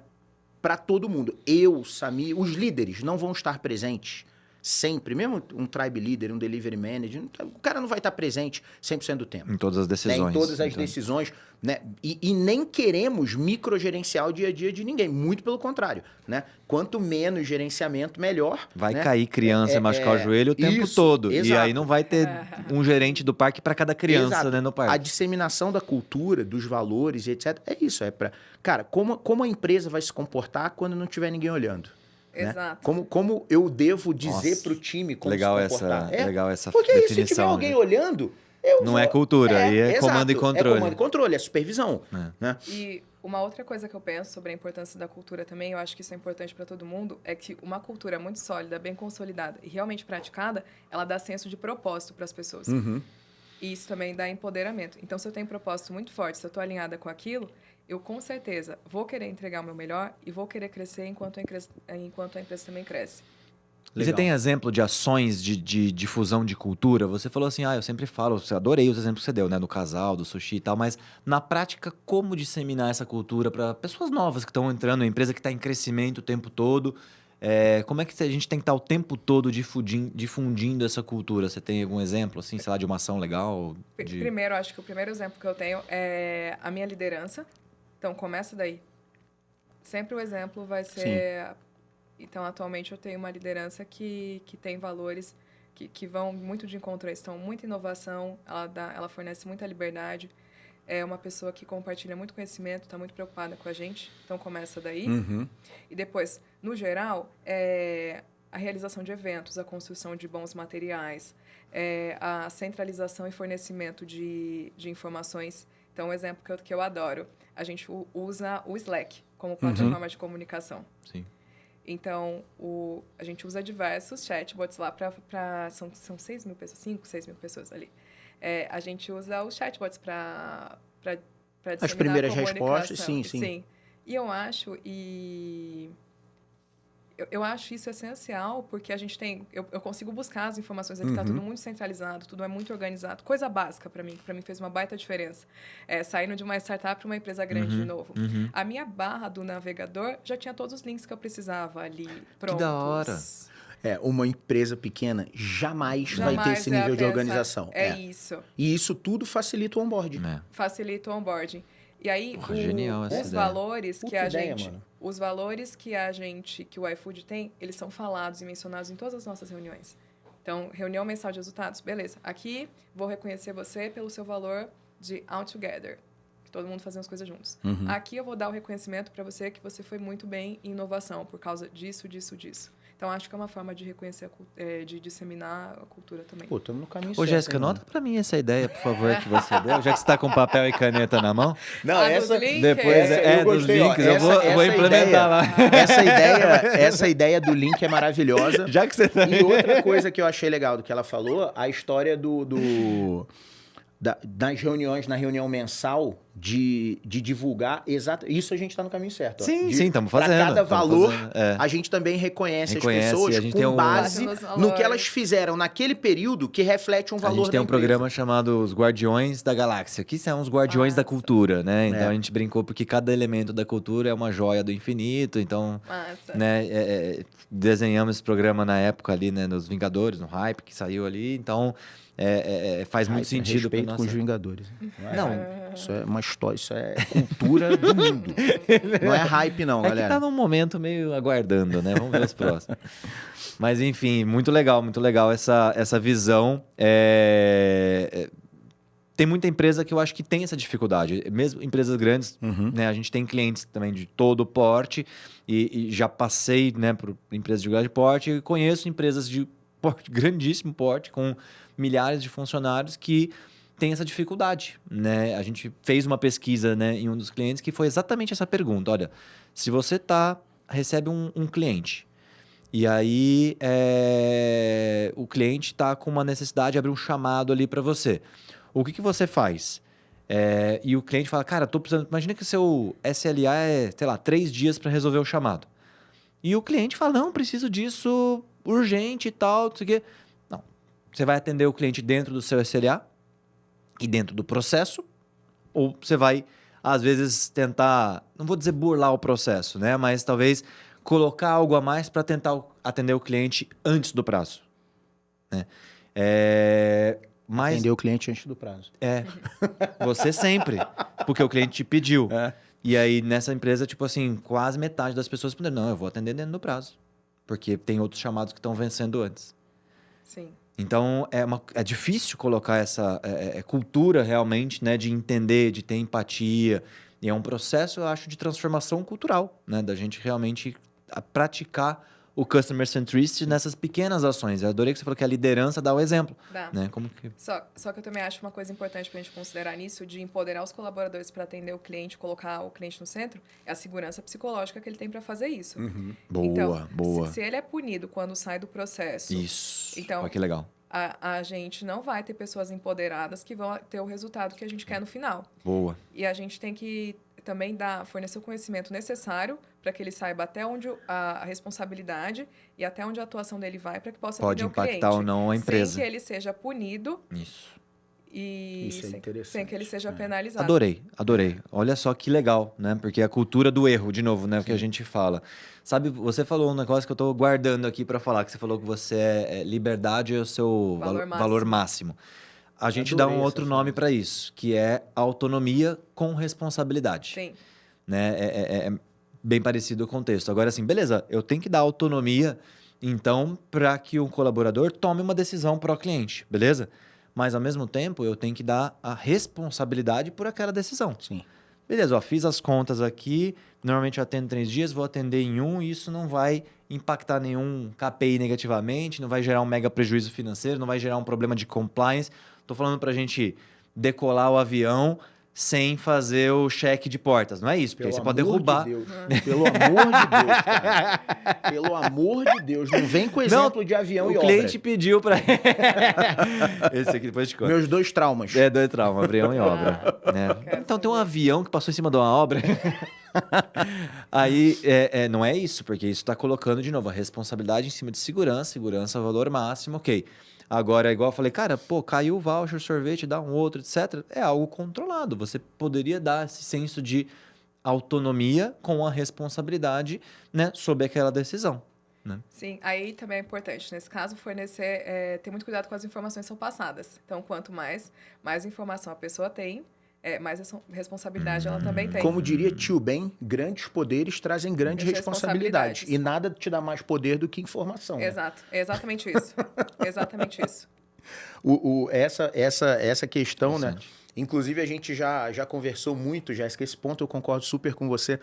Para todo mundo. Eu, Samir, os líderes não vão estar presentes sempre, mesmo um tribe leader, um delivery manager, o cara não vai estar presente 100% do tempo. Em todas as decisões. Né? Em todas as decisões, né? E nem queremos microgerenciar o dia a dia de ninguém, muito pelo contrário, né? Quanto menos gerenciamento, melhor. Vai né? cair criança e machucar o joelho o tempo todo. Exato. E aí não vai ter um gerente do parque para cada criança, né, no parque. A disseminação da cultura, dos valores e etc. É isso. Cara, como a empresa vai se comportar quando não tiver ninguém olhando? Exato. Né? Como eu devo dizer para o time como legal se comportar? Legal essa porque definição. Porque se tiver alguém olhando... Não é cultura, aí é comando e controle. É comando e controle, é supervisão. Né? E uma outra coisa que eu penso sobre a importância da cultura também, eu acho que isso é importante para todo mundo, é que uma cultura muito sólida, bem consolidada e realmente praticada, ela dá senso de propósito para as pessoas. E isso também dá empoderamento. Então, se eu tenho um propósito muito forte, se eu estou alinhada com aquilo, eu com certeza vou querer entregar o meu melhor e vou querer crescer enquanto a empresa também cresce. E você tem exemplo de ações de difusão de cultura? Você falou assim, eu sempre falo, adorei os exemplos que você deu, né? Do casal, do sushi e tal, mas na prática, como disseminar essa cultura para pessoas novas que estão entrando, uma empresa que está em crescimento o tempo todo? Como é que a gente tem que estar o tempo todo difundindo essa cultura? Você tem algum exemplo, assim, sei lá, de uma ação legal? Primeiro, acho que o primeiro exemplo que eu tenho é a minha liderança. Então, começa daí. Sempre o exemplo vai ser... Sim. Então, atualmente, eu tenho uma liderança que tem valores que vão muito de encontro a isso. Então, muita inovação, ela fornece muita liberdade. É uma pessoa que compartilha muito conhecimento, está muito preocupada com a gente. Então, começa daí. E depois, no geral, a realização de eventos, a construção de bons materiais, a centralização e fornecimento de informações. Então, um exemplo que eu adoro, a gente usa o Slack como plataforma de comunicação. Sim. Então, a gente usa diversos chatbots lá são 6 mil pessoas, 5, 6 mil pessoas ali. A gente usa os chatbots para disseminar as primeiras a respostas, sim. E eu acho isso essencial, porque a gente tem... Eu consigo buscar as informações aqui, está tudo muito centralizado, tudo é muito organizado. Coisa básica para mim, que para mim fez uma baita diferença. Saindo de uma startup para uma empresa grande de novo. A minha barra do navegador já tinha todos os links que eu precisava ali prontos. Que da hora! Uma empresa pequena jamais vai ter esse nível de organização. Isso. E isso tudo facilita o onboarding. Facilita o onboarding. E aí, genial essa os ideia. valores que Puta a ideia, gente... mano. Os valores que o iFood tem, eles são falados e mencionados em todas as nossas reuniões. Então, reunião mensal de resultados, beleza. Aqui, vou reconhecer você pelo seu valor de Out Together. Que todo mundo fazendo as coisas juntos. Aqui, eu vou dar o reconhecimento para você que você foi muito bem em inovação, por causa disso. Então, acho que é uma forma de reconhecer, de disseminar a cultura também. Pô, estamos no caminho certo. Ô, Jéssica, nota pra mim essa ideia, por favor, que você deu. Já que você tá com papel e caneta na mão. Não, essa... Depois dos gostei, links, eu vou implementar lá. Essa ideia do link é maravilhosa. Já que você tá... E outra coisa que eu achei legal do que ela falou, a história das reuniões, na reunião mensal, de divulgar isso a gente está no caminho certo. Sim, estamos fazendo. Para cada valor, a gente também reconhece as pessoas com base no que elas fizeram naquele período que reflete um valor da A gente tem um programa chamado Os Guardiões da Galáxia, que são os guardiões da cultura, né? Então a gente brincou porque cada elemento da cultura é uma joia do infinito, então né, desenhamos esse programa na época ali, né, nos Vingadores, no Hype, que saiu ali, então... faz muito sentido. Respeito com os Vingadores. Não. Isso é uma história, isso é cultura do mundo. Não é hype, não, galera. É que tá num momento meio aguardando, né? Vamos ver os próximos. Mas, enfim, muito legal essa visão. Tem muita empresa que eu acho que tem essa dificuldade. Mesmo empresas grandes, né? A gente tem clientes também de todo porte e já passei, né, por empresas de grande porte e conheço empresas de porte, grandíssimo porte, com milhares de funcionários que têm essa dificuldade, né? A gente fez uma pesquisa, né, em um dos clientes que foi exatamente essa pergunta. Olha, se você recebe um cliente e aí o cliente está com uma necessidade de abrir um chamado ali para você, o que você faz? E o cliente fala, cara, tô precisando... Imagina que o seu SLA é, sei lá, 3 dias para resolver o chamado. E o cliente fala, não, preciso disso urgente e tal, não sei o quê. Não. Você vai atender o cliente dentro do seu SLA e dentro do processo, ou você vai, às vezes, tentar, não vou dizer burlar o processo, né? Mas talvez colocar algo a mais para tentar atender o cliente antes do prazo. Né? Mas atender o cliente antes do prazo. Você sempre, porque o cliente te pediu. E aí, nessa empresa, tipo assim, quase metade das pessoas responderam, não, eu vou atender dentro do prazo. Porque tem outros chamados que estão vencendo antes. Sim. Então, é difícil colocar essa cultura realmente, né, de entender, de ter empatia. E é um processo, eu acho, de transformação cultural, né, da gente realmente praticar o customer centricity nessas pequenas ações. Eu adorei que você falou que a liderança dá o exemplo. Dá. Né? Como que... Só que eu também acho uma coisa importante para a gente considerar nisso, de empoderar os colaboradores para atender o cliente, colocar o cliente no centro, é a segurança psicológica que ele tem para fazer isso. Boa, então, boa. Se ele é punido quando sai do processo... Isso, então, olha que legal. A gente não vai ter pessoas empoderadas que vão ter o resultado que a gente quer no final. Boa. E a gente tem que também fornecer o conhecimento necessário para que ele saiba até onde a responsabilidade e até onde a atuação dele vai para que possa atender o cliente. Pode impactar ou não a empresa. Sem que ele seja punido. Isso. E isso é interessante. sem que ele seja penalizado. Adorei. Olha só que legal, né? Porque a cultura do erro, de novo, né? O que a gente fala. Sabe, você falou um negócio que eu estou guardando aqui para falar, que você falou que você liberdade é o seu valor máximo. A gente dá um outro nome para isso, que é autonomia com responsabilidade. Sim. Né? É bem parecido o contexto. Agora, assim, beleza, eu tenho que dar autonomia, então, para que o colaborador tome uma decisão para o cliente, beleza? Mas, ao mesmo tempo, eu tenho que dar a responsabilidade por aquela decisão. Sim. Beleza, fiz as contas aqui, normalmente eu atendo 3 dias, vou atender em 1, e isso não vai impactar nenhum KPI negativamente, não vai gerar um mega prejuízo financeiro, não vai gerar um problema de compliance. Estou falando para a gente decolar o avião sem fazer o cheque de portas. Não é isso, porque aí você pode derrubar. Pelo amor de Deus, cara. Pelo amor de Deus. Não vem com exemplo de avião e obra. O cliente pediu para... Esse aqui depois te conto. Meus 2 traumas. 2 traumas, avião e obra. Né? Então tem um avião que passou em cima de uma obra. Aí não é isso, porque isso está colocando, de novo, a responsabilidade em cima de segurança, valor máximo, ok. Agora, igual eu falei, cara, caiu o voucher, sorvete, dá um outro, etc. É algo controlado. Você poderia dar esse senso de autonomia com a responsabilidade, né, sobre aquela decisão. Né? Sim, aí também é importante, nesse caso, fornecer, ter muito cuidado com as informações que são passadas. Então, quanto mais informação a pessoa tem, mais responsabilidade ela também tem. Como diria Tio Ben, grandes poderes trazem grandes responsabilidades. E nada te dá mais poder do que informação. Exato, é exatamente isso. Exatamente isso. Essa questão, né? Inclusive, a gente já conversou muito, Jéssica, esse ponto eu concordo super com você.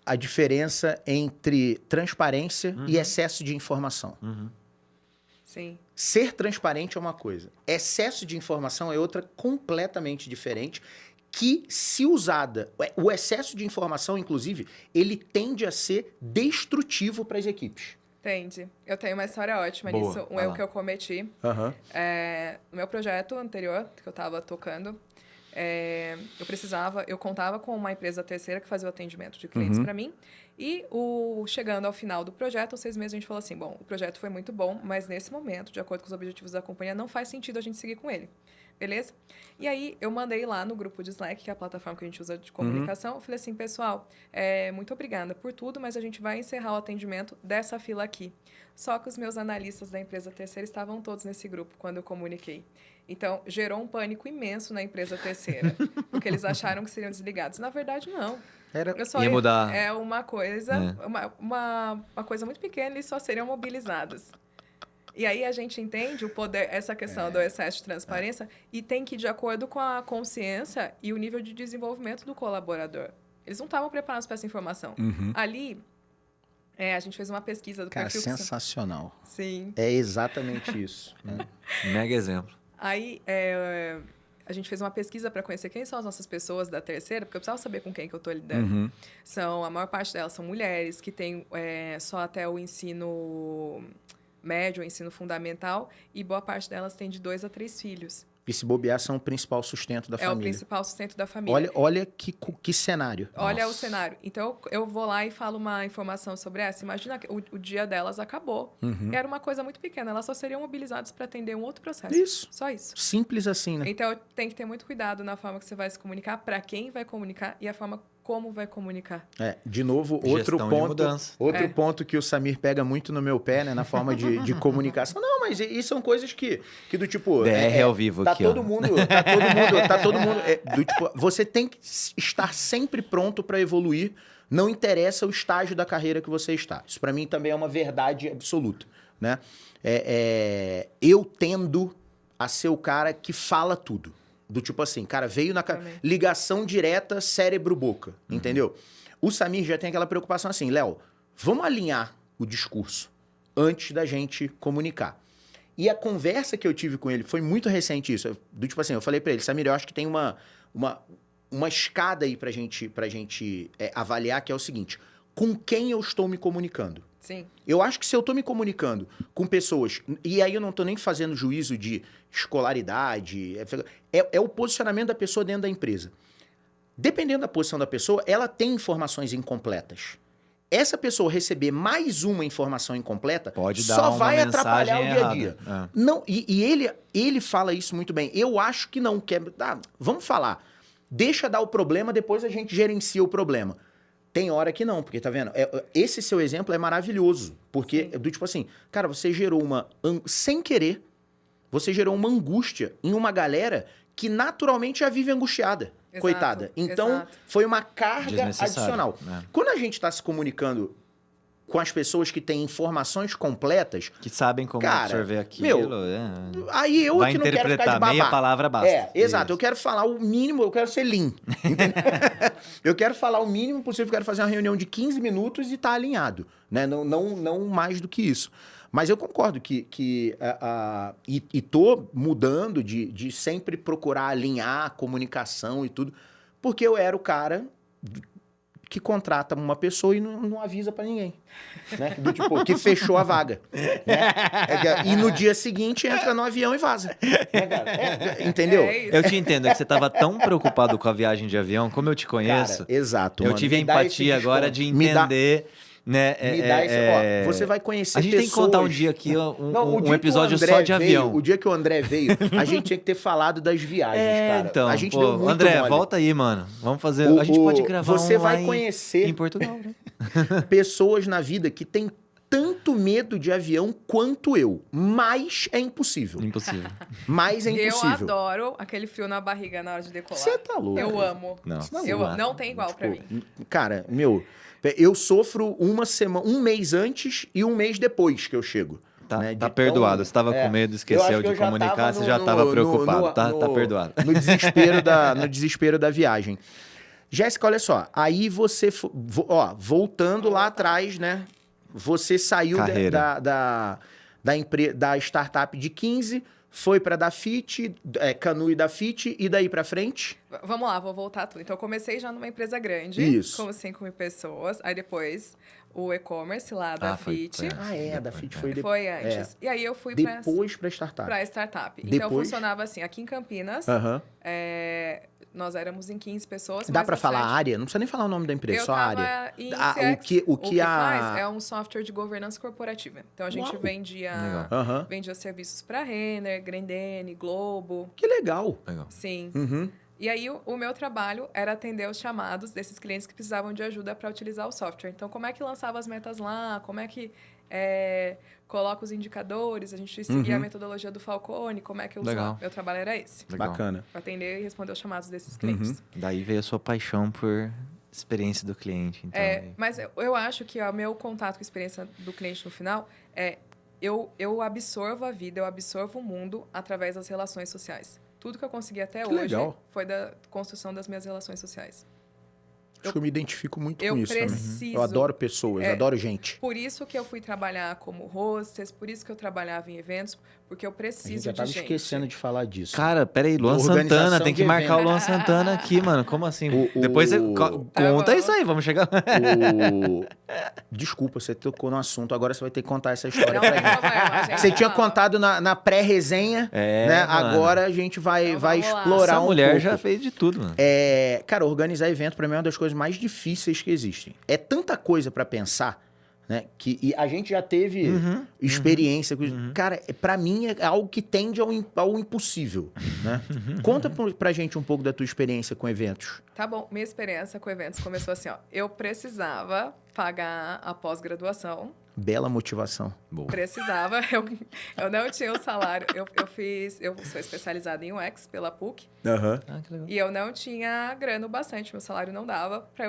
A diferença entre transparência e excesso de informação. Sim. Ser transparente é uma coisa. Excesso de informação é outra completamente diferente. Que, se usada, o excesso de informação, inclusive, ele tende a ser destrutivo para as equipes. Tende. Eu tenho uma história ótima nisso. Um erro que eu cometi. No meu projeto anterior, que eu estava tocando, eu contava com uma empresa terceira que fazia o atendimento de clientes para mim. E chegando ao final do projeto, aos 6 meses, a gente falou assim, bom, o projeto foi muito bom, mas nesse momento, de acordo com os objetivos da companhia, não faz sentido a gente seguir com ele. Beleza? E aí, eu mandei lá no grupo de Slack, que é a plataforma que a gente usa de comunicação, eu falei assim, pessoal, muito obrigada por tudo, mas a gente vai encerrar o atendimento dessa fila aqui. Só que os meus analistas da empresa terceira estavam todos nesse grupo, quando eu comuniquei. Então, gerou um pânico imenso na empresa terceira, porque eles acharam que seriam desligados. Na verdade, não. Ia mudar. É uma coisa, uma coisa muito pequena, e só seriam mobilizados. E aí a gente entende o poder, essa questão do excesso de transparência, e tem que ir de acordo com a consciência e o nível de desenvolvimento do colaborador. Eles não estavam preparados para essa informação. Ali, a gente fez uma pesquisa do perfil... Cara, sensacional. Sim. É exatamente isso. Né? Mega exemplo. Aí, a gente fez uma pesquisa para conhecer quem são as nossas pessoas da terceira, porque eu precisava saber com quem que eu estou lidando. A maior parte delas são mulheres, que têm só até o ensino médio, o ensino fundamental, e boa parte delas tem de 2 a 3 filhos. E se bobear, são o principal sustento da família. É o principal sustento da família. Olha que cenário. Olha o cenário. Então, eu vou lá e falo uma informação sobre essa. Imagina que o dia delas acabou. Era uma coisa muito pequena. Elas só seriam mobilizadas para atender um outro processo. Isso. Só isso. Simples assim, né? Então, tem que ter muito cuidado na forma que você vai se comunicar, para quem vai comunicar e a forma como vai comunicar? De novo, outro ponto que o Samir pega muito no meu pé, né? Na forma de comunicação. Não, mas isso são coisas que do tipo... DR ao vivo aqui, todo mundo... do tipo, você tem que estar sempre pronto para evoluir, não interessa o estágio da carreira que você está. Isso para mim também é uma verdade absoluta, né? Eu tendo a ser o cara que fala tudo. Do tipo assim, cara, veio na ligação direta cérebro-boca, entendeu? O Samir já tem aquela preocupação assim, Léo, vamos alinhar o discurso antes da gente comunicar. E a conversa que eu tive com ele foi muito recente isso. Do tipo assim, eu falei pra ele, Samir, eu acho que tem uma escada aí pra gente avaliar, que é o seguinte, com quem eu estou me comunicando? Sim. Eu acho que se eu tô me comunicando com pessoas, e aí eu não tô nem fazendo juízo de escolaridade, é o posicionamento da pessoa dentro da empresa. Dependendo da posição da pessoa, ela tem informações incompletas. Essa pessoa receber mais uma informação incompleta só vai atrapalhar o dia a dia. Não, e ele fala isso muito bem. Eu acho que não. Vamos falar. Deixa dar o problema, depois a gente gerencia o problema. Tem hora que não, porque tá vendo? Esse seu exemplo é maravilhoso. Porque, do tipo assim, cara, você gerou sem querer, você gerou uma angústia em uma galera que naturalmente já vive angustiada. Exato, coitada. Então, foi uma carga adicional. Quando a gente tá se comunicando com as pessoas que têm informações completas... Que sabem como absorver aquilo. Aí eu que não quero ficar de babaca. Meia palavra basta. Exato. Eu quero falar o mínimo, eu quero ser lean. Eu quero falar o mínimo possível, eu quero fazer uma reunião de 15 minutos e estar alinhado. Né? Não mais do que isso. Mas eu concordo que tô mudando de sempre procurar alinhar a comunicação e tudo, porque eu era o cara que contrata uma pessoa e não avisa pra ninguém. Né? Do tipo, que fechou a vaga. Né? E no dia seguinte entra no avião e vaza. Né, cara? Entendeu? Eu te entendo, é que você tava tão preocupado com a viagem de avião, como eu te conheço. Cara, exato. Eu tive a empatia agora de entender... Né? Você vai conhecer pessoas... A gente tem que contar um dia aqui, um episódio só de avião. O dia que o André veio, a gente tinha que ter falado das viagens, cara. Então, a gente deu muito André, mole. Volta aí, mano. Vamos fazer... a gente pode gravar Você vai conhecer... Em Portugal, né? Pessoas na vida que têm tanto medo de avião quanto eu. Mas é impossível. Impossível. Mas é impossível. Eu adoro aquele frio na barriga na hora de decolar. Você tá louco. Eu amo. Não tem igual pra mim. Cara, eu sofro um mês antes e um mês depois que eu chego. Tá, tá perdoado. Você estava com medo, esqueceu de comunicar, você já estava preocupado. Tá perdoado. No desespero da viagem. Jéssica, olha só. Aí você... voltando lá atrás, né? Você saiu da startup de 15... Foi para Dafit, Canu e Dafit, e daí para frente? Vamos lá, vou voltar tudo. Então, eu comecei já numa empresa grande, com 5.000 pessoas. Aí depois, o e-commerce lá da Dafit. A Dafit foi depois. Foi antes. E aí eu fui depois para startup. Para startup. Então, funcionava assim, aqui em Campinas, nós éramos em 15 pessoas. Dá para falar a área? Não precisa nem falar o nome da empresa, só a área. O que faz é um software de governança corporativa. Então, a gente vendia serviços para Renner, Grendene, Globo. Que legal. Sim. E aí, o meu trabalho era atender os chamados desses clientes que precisavam de ajuda para utilizar o software. Então, como é que lançava as metas lá? Como é que coloca os indicadores? A gente seguia a metodologia do Falcone. Como é que eu usava? Meu trabalho era esse. Legal. Bacana. Atender e responder os chamados desses clientes. Daí veio a sua paixão por experiência do cliente. Então, mas eu acho que o meu contato com a experiência do cliente no final eu absorvo a vida, eu absorvo o mundo através das relações sociais. Tudo que eu consegui até hoje foi da construção das minhas relações sociais. Acho que eu me identifico muito com isso também. Eu adoro pessoas, adoro gente. Por isso que eu fui trabalhar como hostess, por isso que eu trabalhava em eventos, porque eu preciso de gente. Já tava esquecendo de falar disso. Cara, peraí, Luan Santana, tem que marcar o Luan Santana aqui, mano. Como assim? Depois você conta isso aí, vamos chegar. Desculpa, você tocou no assunto, agora você vai ter que contar essa história pra gente. Você tinha contado na pré-resenha, né? Mano. Agora a gente vai explorar essa mulher pouco. Já fez de tudo, mano. Cara, organizar evento pra mim é uma das coisas mais difíceis que existem. É tanta coisa pra pensar, né? E a gente já teve experiência com isso. Cara, pra mim é algo que tende ao impossível, né? Conta pra gente um pouco da tua experiência com eventos. Tá bom, minha experiência com eventos começou assim, ó. Eu precisava pagar a pós-graduação. Bela motivação. Boa. Precisava, eu não tinha o salário. Eu sou especializada em UX pela PUC. Ah, que legal. E eu não tinha grana o bastante, meu salário não dava para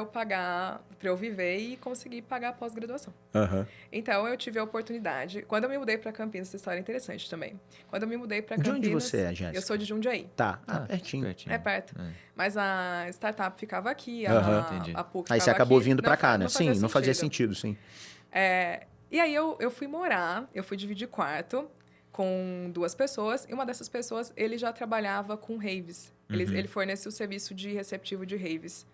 eu viver e conseguir pagar a pós-graduação. Então eu tive a oportunidade. Quando eu me mudei para Campinas, essa história é interessante também. Quando eu me mudei para Campinas. De onde você é, Jéssica? Eu sou de Jundiaí. Tá, pertinho. É perto. Mas a startup ficava aqui, entendi. a PUC Aí ficava você acabou aqui. vindo para cá, né? Sim, não fazia sentido, sim. E aí eu fui morar, eu fui dividir quarto com 2 pessoas, e uma dessas pessoas, ele já trabalhava com raves. Ele fornecia o serviço de receptivo de raves.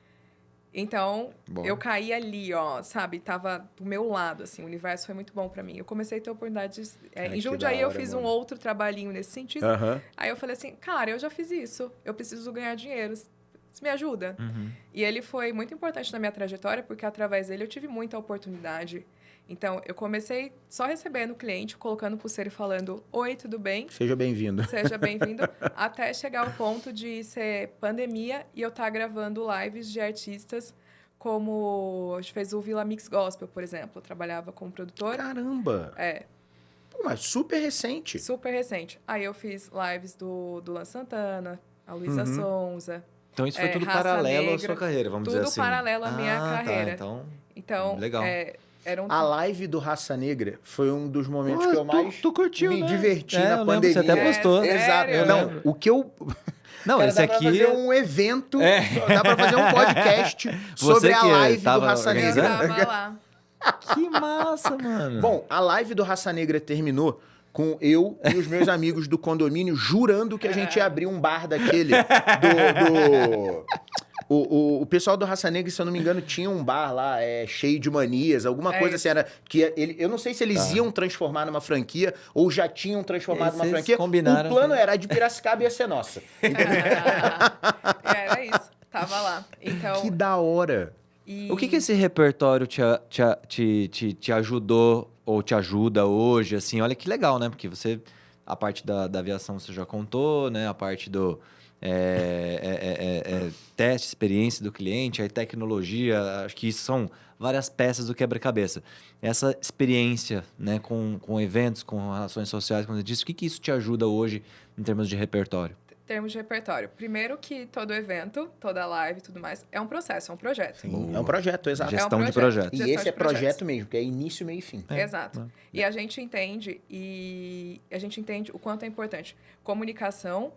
Então, eu caí ali, ó, sabe? Tava do meu lado, assim, o universo foi muito bom pra mim. Eu comecei a ter oportunidades... em Jundiaí eu fiz um outro trabalhinho nesse sentido. Aí eu falei assim, cara, eu já fiz isso, eu preciso ganhar dinheiro. Você me ajuda? E ele foi muito importante na minha trajetória, porque através dele eu tive muita oportunidade. Então, eu comecei só recebendo o cliente, colocando pulseira e falando, oi, tudo bem? Seja bem-vindo. Seja bem-vindo. Até chegar ao ponto de ser pandemia e eu estar gravando lives de artistas, como a gente fez o Vila Mix Gospel, por exemplo. Eu trabalhava como produtora. Caramba! Pô, mas super recente. Super recente. Aí eu fiz lives do Luan Santana, a Luísa Sonza. Então isso foi tudo paralelo à sua carreira, vamos dizer assim. Tudo paralelo à minha carreira. Tá, então legal. A live do Raça Negra foi um dos momentos que eu mais curtiu, me diverti na pandemia. Você até postou. Exato. Não, o que eu... Não, cara, esse dá aqui... pra fazer um evento, dá pra fazer um podcast sobre a live do Raça Negra. Eu tava lá. Que massa, mano. Bom, a live do Raça Negra terminou com eu e os meus amigos do condomínio jurando que a gente ia abrir um bar daquele O pessoal do Raça Negra, se eu não me engano, tinha um bar lá, cheio de manias, alguma coisa assim, era que eu não sei se eles iam transformar numa franquia ou já tinham transformado numa franquia. Combinaram, o plano era a de Piracicaba ia ser nossa. Era isso, tava lá. Então, que da hora. O que esse repertório te ajudou ou te ajuda hoje? Assim, olha que legal, né? Porque você, a parte da aviação você já contou, né? A parte do teste, experiência do cliente, a tecnologia, acho que isso são várias peças do quebra-cabeça. Essa experiência, né, com eventos, com relações sociais, como você disse, o que isso te ajuda hoje em termos de repertório? Em termos de repertório, primeiro que todo evento, toda live e tudo mais, é um processo, é um projeto. Sim, é um projeto, exato. Gestão de projetos. E esse é projeto mesmo, que é início, meio e fim. Exato. E a gente entende o quanto é importante comunicação,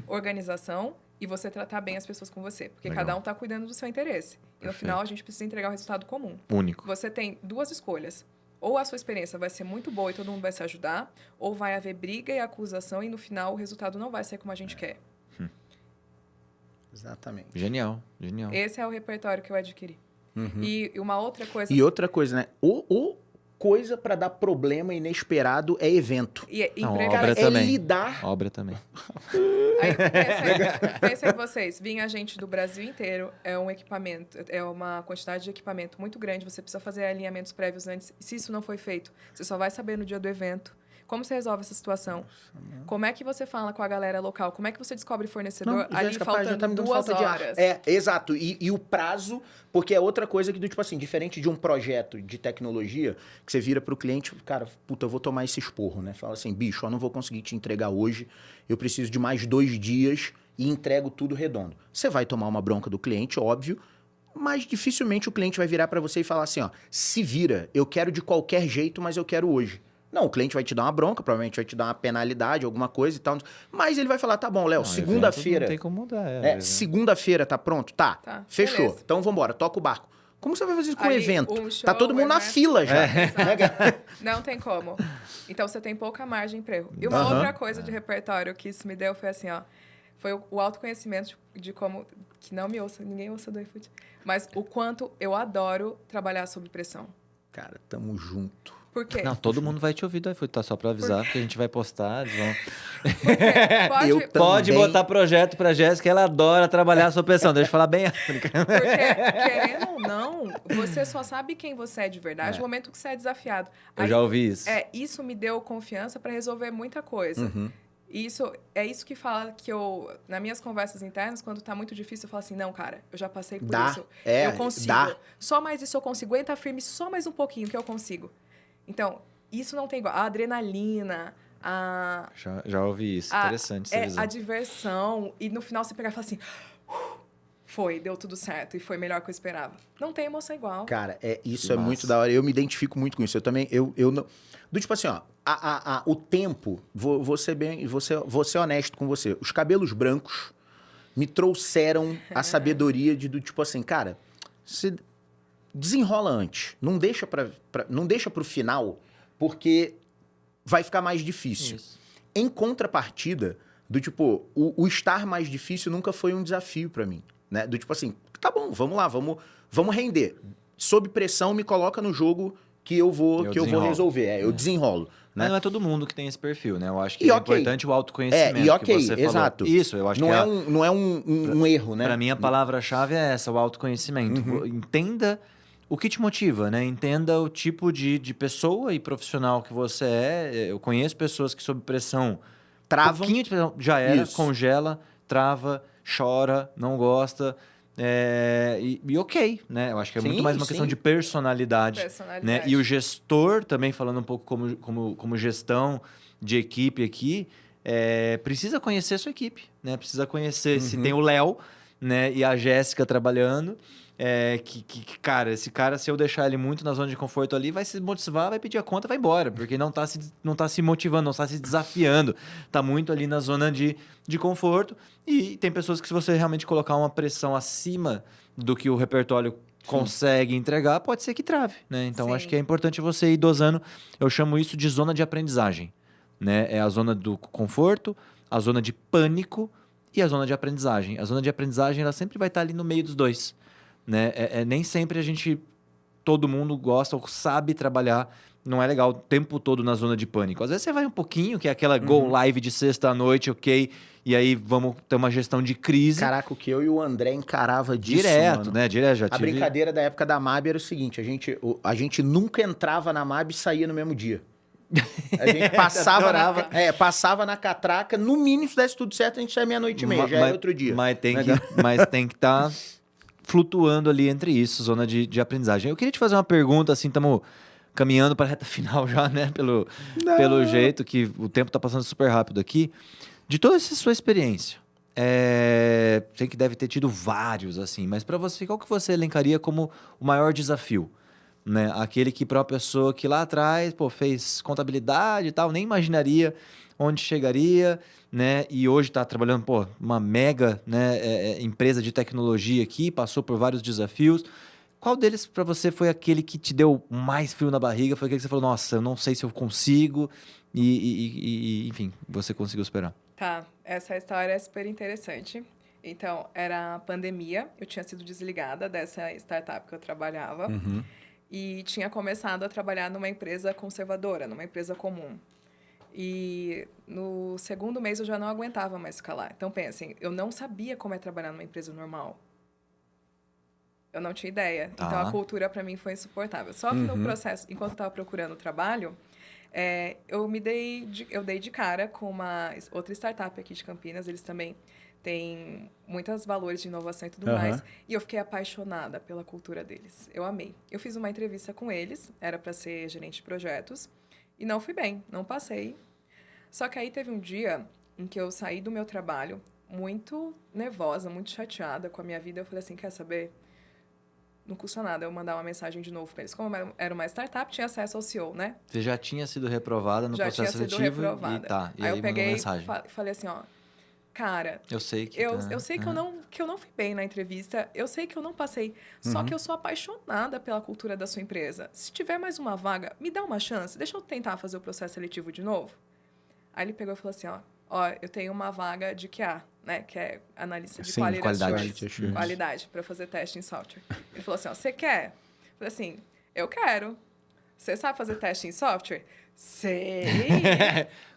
organização e você tratar bem as pessoas com você. Porque cada um está cuidando do seu interesse. E no final a gente precisa entregar um resultado comum. Único. Você tem 2 escolhas. Ou a sua experiência vai ser muito boa e todo mundo vai se ajudar, ou vai haver briga e acusação e no final o resultado não vai ser como a gente quer. Exatamente. Genial. Esse é o repertório que eu adquiri. E uma outra coisa... E outra coisa, né? Coisa para dar problema inesperado é evento. E obra também. Lidar... Obra também. Aí, pensa em vocês, vinha gente do Brasil inteiro, é um equipamento, é uma quantidade de equipamento muito grande, você precisa fazer alinhamentos prévios antes, e se isso não foi feito, você só vai saber no dia do evento. Como você resolve essa situação? Como é que você fala com a galera local? Como é que você descobre fornecedor ali faltando 2 horas? Exato. E o prazo, porque é outra coisa que, tipo assim, diferente de um projeto de tecnologia, que você vira pro cliente, cara, puta, eu vou tomar esse esporro, né? Fala assim, bicho, eu não vou conseguir te entregar hoje, eu preciso de mais 2 dias e entrego tudo redondo. Você vai tomar uma bronca do cliente, óbvio, mas dificilmente o cliente vai virar para você e falar assim, ó, se vira, eu quero de qualquer jeito, mas eu quero hoje. Não, o cliente vai te dar uma bronca, provavelmente vai te dar uma penalidade, alguma coisa e tal. Mas ele vai falar, tá bom, Léo, segunda-feira... Não tem como mudar. Segunda-feira, tá pronto? Tá. Fechou. Beleza. Então vambora, toca o barco. Como você vai fazer isso com um evento? Show, tá todo mundo na fila já. Não tem como. Então, você tem pouca margem para erro. E uma outra coisa de repertório que isso me deu foi assim, ó. Foi o autoconhecimento de como... Que não me ouça, ninguém ouça do iFood. Mas o quanto eu adoro trabalhar sob pressão. Cara, tamo junto. Por quê? Não, todo mundo vai te ouvir do iFood, tá? Só pra avisar, porque a gente vai postar, eles vão... Pode botar projeto pra Jéssica, ela adora trabalhar a sua pessoa. Deixa eu falar bem. Porque, querendo ou não, você só sabe quem você é de verdade no momento que você é desafiado. Eu já ouvi isso. Isso me deu confiança pra resolver muita coisa. É isso que fala que nas minhas conversas internas, quando tá muito difícil, eu falo assim, não, cara, eu já passei por isso. Eu consigo. Só mais isso eu consigo. Aguenta firme só mais um pouquinho que eu consigo. Então, isso não tem igual. A adrenalina, Já ouvi isso. Interessante essa visão. A diversão. E no final você pegar e falar assim... deu tudo certo. E foi melhor que eu esperava. Não tem emoção igual. Cara, isso é muito da hora. Eu me identifico muito com isso. Eu também... Eu não... Tipo assim, ó... o tempo... Vou ser honesto com você. Os cabelos brancos me trouxeram a sabedoria do tipo assim... Cara, você... desenrola antes. Não deixa pro final, porque vai ficar mais difícil. Isso. Em contrapartida, do tipo, o estar mais difícil nunca foi um desafio pra mim, né? Do tipo assim, tá bom, vamos lá, vamos render. Sob pressão, me coloca no jogo que eu vou resolver. Eu desenrolo. Né? Mas não é todo mundo que tem esse perfil, né? Eu acho que é importante o autoconhecimento que você falou. Exato. Isso, eu acho não que não é um erro, né? Pra mim, a palavra-chave é essa, o autoconhecimento. Entenda o que te motiva, né? Entenda o tipo de pessoa e profissional que você é. Eu conheço pessoas que, sob pressão, travam. Um pouquinho de pressão, já era, congela, trava, chora, não gosta. E ok, né? Eu acho que é muito mais uma questão de personalidade. Né? E o gestor, também falando um pouco como gestão de equipe aqui, precisa conhecer a sua equipe, né? Precisa conhecer se tem o Léo, né? E a Jéssica trabalhando. Cara, esse cara, se eu deixar ele muito na zona de conforto ali, vai se motivar, vai pedir a conta, vai embora, porque não tá se motivando, não tá se desafiando, tá muito ali na zona de conforto. E tem pessoas que, se você realmente colocar uma pressão acima do que o repertório consegue entregar, pode ser que trave, né? Então, acho que é importante você ir dosando. Eu chamo isso de zona de aprendizagem, né? É a zona do conforto, a zona de pânico e a zona de aprendizagem. A zona de aprendizagem, ela sempre vai estar ali no meio dos dois. Né? Nem sempre todo mundo gosta ou sabe trabalhar, não é legal o tempo todo na zona de pânico. Às vezes você vai um pouquinho, que é aquela go live de sexta à noite, ok, e aí vamos ter uma gestão de crise. Caraca, o que eu e o André encarava disso, direto, mano. Né? Direto, já A brincadeira da época da MAB era o seguinte, a gente nunca entrava na MAB e saía no mesmo dia. A gente passava na catraca, no mínimo, se desse tudo certo, a gente saia meia-noite e meia, já era outro dia. Mas tem que estar... flutuando ali entre isso, zona de aprendizagem. Eu queria te fazer uma pergunta, assim, estamos caminhando para a reta final já, né? Pelo jeito que o tempo está passando super rápido aqui. De toda essa sua experiência, sei que deve ter tido vários, assim, mas para você, qual que você elencaria como o maior desafio? Né? Aquele que para uma pessoa que lá atrás, fez contabilidade e tal, nem imaginaria onde chegaria, né? E hoje está trabalhando, uma mega, né, empresa de tecnologia aqui, passou por vários desafios. Qual deles para você foi aquele que te deu mais frio na barriga? Foi aquele que você falou, nossa, eu não sei se eu consigo e enfim, você conseguiu superar? Tá, essa história é super interessante. Então, era a pandemia, eu tinha sido desligada dessa startup que eu trabalhava e tinha começado a trabalhar numa empresa conservadora, numa empresa comum. E no segundo mês eu já não aguentava mais ficar lá. Então, pensem, eu não sabia como é trabalhar numa empresa normal. Eu não tinha ideia. Então, a cultura para mim foi insuportável. Só que no processo, enquanto eu estava procurando trabalho, eu dei de cara com uma outra startup aqui de Campinas. Eles também têm muitos valores de inovação e tudo mais. E eu fiquei apaixonada pela cultura deles. Eu amei. Eu fiz uma entrevista com eles, era para ser gerente de projetos. E não fui bem, não passei. Só que aí teve um dia em que eu saí do meu trabalho muito nervosa, muito chateada com a minha vida. Eu falei assim, quer saber? Não custa nada eu mandar uma mensagem de novo para eles. Como era uma startup, tinha acesso ao CEO, né? Você já tinha sido reprovada no processo seletivo? Já tinha sido reprovada. E aí eu peguei e falei assim, cara... Eu sei que... Eu sei que eu não fui bem na entrevista, eu sei que eu não passei, só que eu sou apaixonada pela cultura da sua empresa. Se tiver mais uma vaga, me dá uma chance, deixa eu tentar fazer o processo seletivo de novo. Aí ele pegou e falou assim, eu tenho uma vaga de QA, né, que é analista de qualidade para fazer teste em software. Ele falou assim, você quer? Eu falei assim, eu quero. Você sabe fazer teste em software? Sei.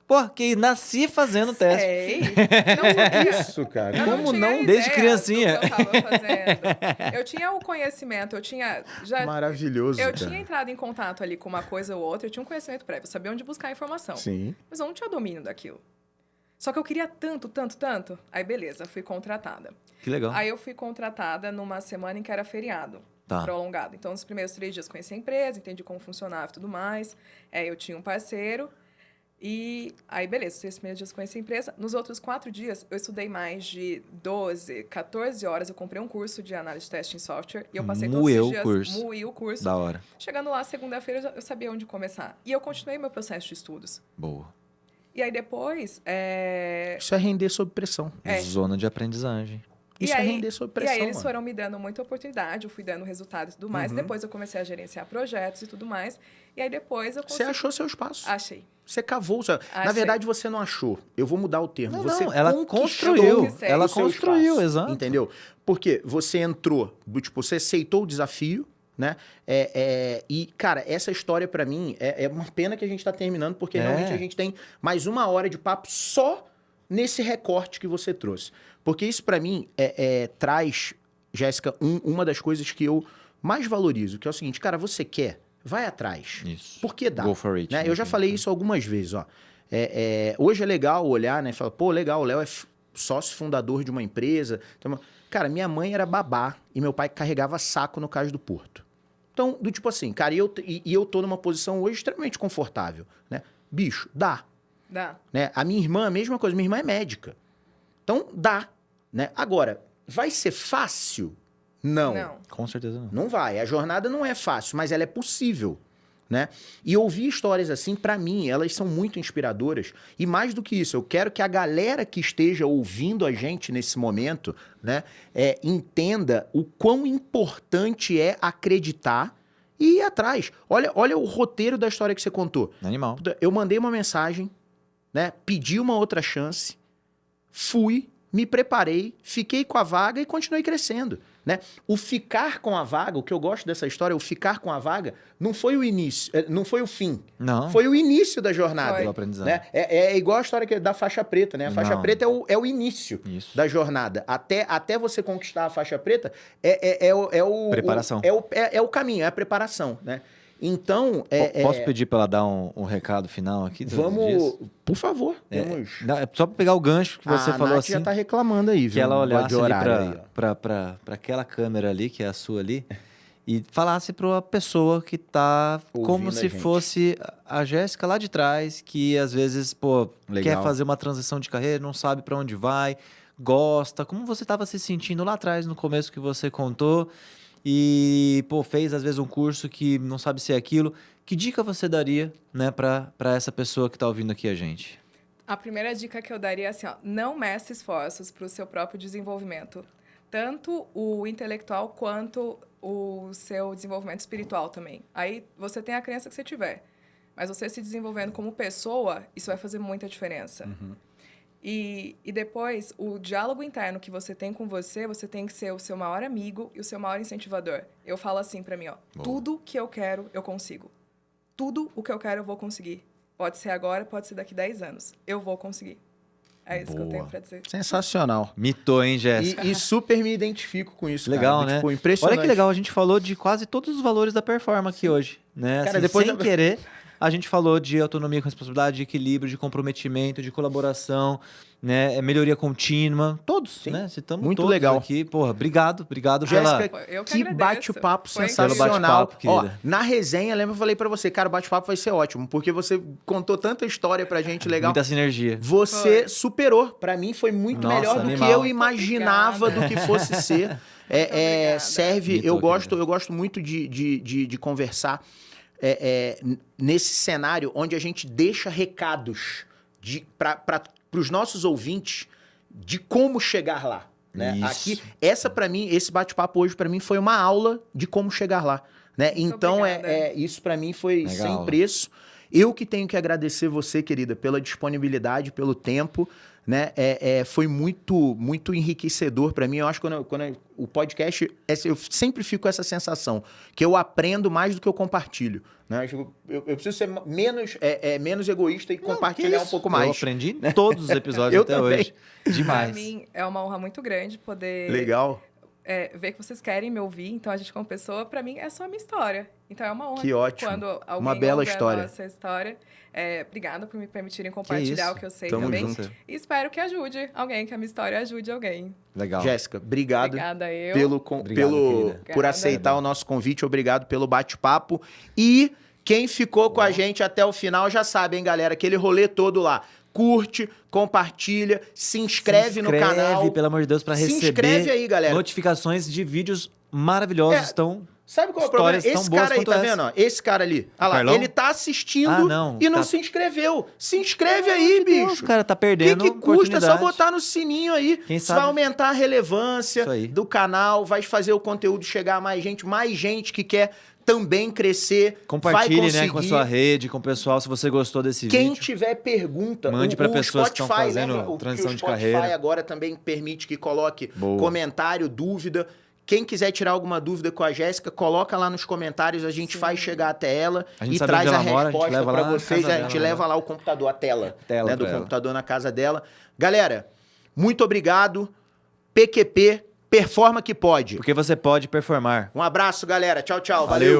Pô, que nasci fazendo teste. Sei. Não sabia. Isso, cara. Eu Como tinha não? ideia Desde criancinha. do que eu tava fazendo. Eu tinha o conhecimento, Maravilhoso, eu cara. tinha entrado em contato ali com uma coisa ou outra, eu tinha um conhecimento prévio, eu sabia onde buscar a informação. Sim. Mas eu não tinha domínio daquilo. Só que eu queria tanto. Aí, beleza, fui contratada. Que legal. Aí eu fui contratada numa semana em que era feriado. Tá. Prolongado. Então, nos primeiros 3 dias conheci a empresa, entendi como funcionava e tudo mais. Eu tinha um parceiro. E aí, beleza, esses primeiros dias conheci a empresa. Nos outros 4 dias, eu estudei mais de 12, 14 horas. Eu comprei um curso de análise de teste em software. E eu passei todos os dias... Moí o curso. Da hora. Chegando lá, segunda-feira, eu sabia onde começar. E eu continuei meu processo de estudos. Boa. E aí, depois... Isso é render sob pressão. Zona de aprendizagem. Isso é render sob pressão, E aí, eles mano. foram me dando muita oportunidade, eu fui dando resultados e tudo mais. Depois, eu comecei a gerenciar projetos e tudo mais. E aí, depois, eu consegui... Você achou seu espaço. Achei. Você cavou. Na Achei. verdade, você não achou. Eu vou mudar o termo. Você ela construiu. conquistou Ela o seu construiu, espaço, exato. Entendeu? Porque você entrou, tipo, você aceitou o desafio, né? E, cara, essa história pra mim é uma pena que a gente tá terminando, porque realmente a gente tem mais 1 hora de papo só nesse recorte que você trouxe. Porque isso pra mim traz, Jéssica, uma das coisas que eu mais valorizo, que é o seguinte, cara, você quer, vai atrás. Isso. Porque dá. Go for it. Né? Eu já falei isso algumas vezes, ó. Hoje é legal olhar, né? Falar, pô, legal, o Léo é sócio fundador de uma empresa. Então, cara, minha mãe era babá e meu pai carregava saco no Cais do Porto. Então, do tipo assim, cara, eu tô numa posição hoje extremamente confortável, né? Bicho, dá. Dá. Né? A minha irmã, a mesma coisa, minha irmã é médica. Então, dá. Né? Agora, vai ser fácil? Não. Com certeza não. Não vai. A jornada não é fácil, mas ela é possível. Né? E ouvir histórias assim, pra mim, elas são muito inspiradoras. E mais do que isso, eu quero que a galera que esteja ouvindo a gente nesse momento, né, entenda o quão importante é acreditar e ir atrás. Olha o roteiro da história que você contou. Animal. Eu mandei uma mensagem, né, pedi uma outra chance, fui, me preparei, fiquei com a vaga e continuei crescendo. Né? O ficar com a vaga, o que eu gosto dessa história, o ficar com a vaga, não foi o início, não foi o fim. Não. Foi o início da jornada. Foi o aprendizado. Né? É igual a história da faixa preta, né? A faixa preta é o início da jornada. Até você conquistar a faixa preta, Preparação. É o caminho, é a preparação, né? Então... Posso pedir para ela dar um recado final aqui? Vamos... Por favor. Vamos... Só para pegar o gancho que você falou Nath assim... já tá reclamando aí, viu? Que ela olhasse ali para aquela câmera ali, que é a sua ali, e falasse para uma pessoa que tá ouvindo como se fosse a Jéssica lá de trás, que às vezes, pô, quer fazer uma transição de carreira, não sabe para onde vai, gosta. Como você estava se sentindo lá atrás, no começo que você contou... E, pô, fez às vezes um curso que não sabe se é aquilo. Que dica você daria, né, para essa pessoa que está ouvindo aqui a gente? A primeira dica que eu daria é assim, ó, não meça esforços para o seu próprio desenvolvimento. Tanto o intelectual quanto o seu desenvolvimento espiritual também. Aí você tem a crença que você tiver. Mas você se desenvolvendo como pessoa, isso vai fazer muita diferença. Uhum. E depois, o diálogo interno que você tem com você tem que ser o seu maior amigo e o seu maior incentivador. Eu falo assim pra mim, ó, tudo que eu quero, eu consigo. Tudo o que eu quero, eu vou conseguir. Pode ser agora, pode ser daqui 10 anos. Eu vou conseguir. É isso que eu tenho pra dizer. Sensacional. Mitou, hein, Jéssica? E super me identifico com isso, legal, cara. Né? Tipo, impressionante. Olha que legal, a gente falou de quase todos os valores da performance aqui hoje. Né? Cara, assim, depois sem querer... A gente falou de autonomia com responsabilidade, de equilíbrio, de comprometimento, de colaboração, né? Melhoria contínua. Todos, Sim. né? Citamos muito todos legal aqui. Porra, obrigado Jéssica, Eu que que agradeço. bate-papo Foi sensacional. Bate-papo, ó, querida. na resenha, lembra eu falei pra você, cara, o bate-papo vai ser ótimo, porque você contou tanta história pra gente legal. Muita sinergia. Você superou. Pra mim foi muito Nossa, melhor do animal. que eu imaginava do que fosse ser. Serve, Muito eu obrigado. gosto muito de conversar nesse cenário onde a gente deixa recados para os nossos ouvintes de como chegar lá. Né? Aqui, para mim, esse bate-papo hoje para mim foi uma aula de como chegar lá. Né? Então, isso para mim foi sem preço. Eu que tenho que agradecer você, querida, pela disponibilidade, pelo tempo. né? Foi muito enriquecedor para mim. Eu acho que quando o podcast, eu sempre fico com essa sensação que eu aprendo mais do que eu compartilho. Né? Eu preciso ser menos egoísta e compartilhar um pouco mais. Eu aprendi em todos os episódios até também. hoje. Demais. Para mim, é uma honra muito grande poder... Legal. Ver que vocês querem me ouvir. Então, a gente como pessoa, para mim, é só a minha história. Então, é uma honra. Que ótimo. Quando alguém uma bela ouve história. a nossa história. Obrigada por me permitirem compartilhar o que eu sei Tamo também. junto. E espero que ajude alguém, que a minha história ajude alguém. Legal. Jéssica, obrigado. Obrigada eu. Por aceitar o nosso convite. Obrigado pelo bate-papo. E quem ficou com a gente até o final já sabe, hein, galera? Aquele rolê todo lá. Curte, compartilha, se inscreve no canal. Pelo amor de Deus, para receber se inscreve aí, galera. Notificações de vídeos maravilhosos. Estão... Sabe qual é o problema? Esse cara aí, tá vendo? Ó, esse cara ali. Olha lá, Carlão? ele tá assistindo e não se inscreveu. Se inscreve aí, bicho. Deus, cara, tá perdendo que custa? É só botar no sininho aí. Quem Isso sabe? vai aumentar a relevância do canal, vai fazer o conteúdo chegar a mais gente que quer também crescer. Compartilhe, né, com a sua rede, com o pessoal, se você gostou desse vídeo. Quem tiver pergunta, mande para pessoas que estão fazendo lembra, transição de carreira. O carreira. Spotify agora também permite que coloque comentário, dúvida. Quem quiser tirar alguma dúvida com a Jéssica, coloca lá nos comentários, a gente faz chegar até ela e traz a resposta para vocês. A gente leva lá o computador, a tela né, do computador na casa dela. Galera, muito obrigado. PQP, performa que pode. Porque você pode performar. Um abraço, galera. Tchau, tchau. Valeu.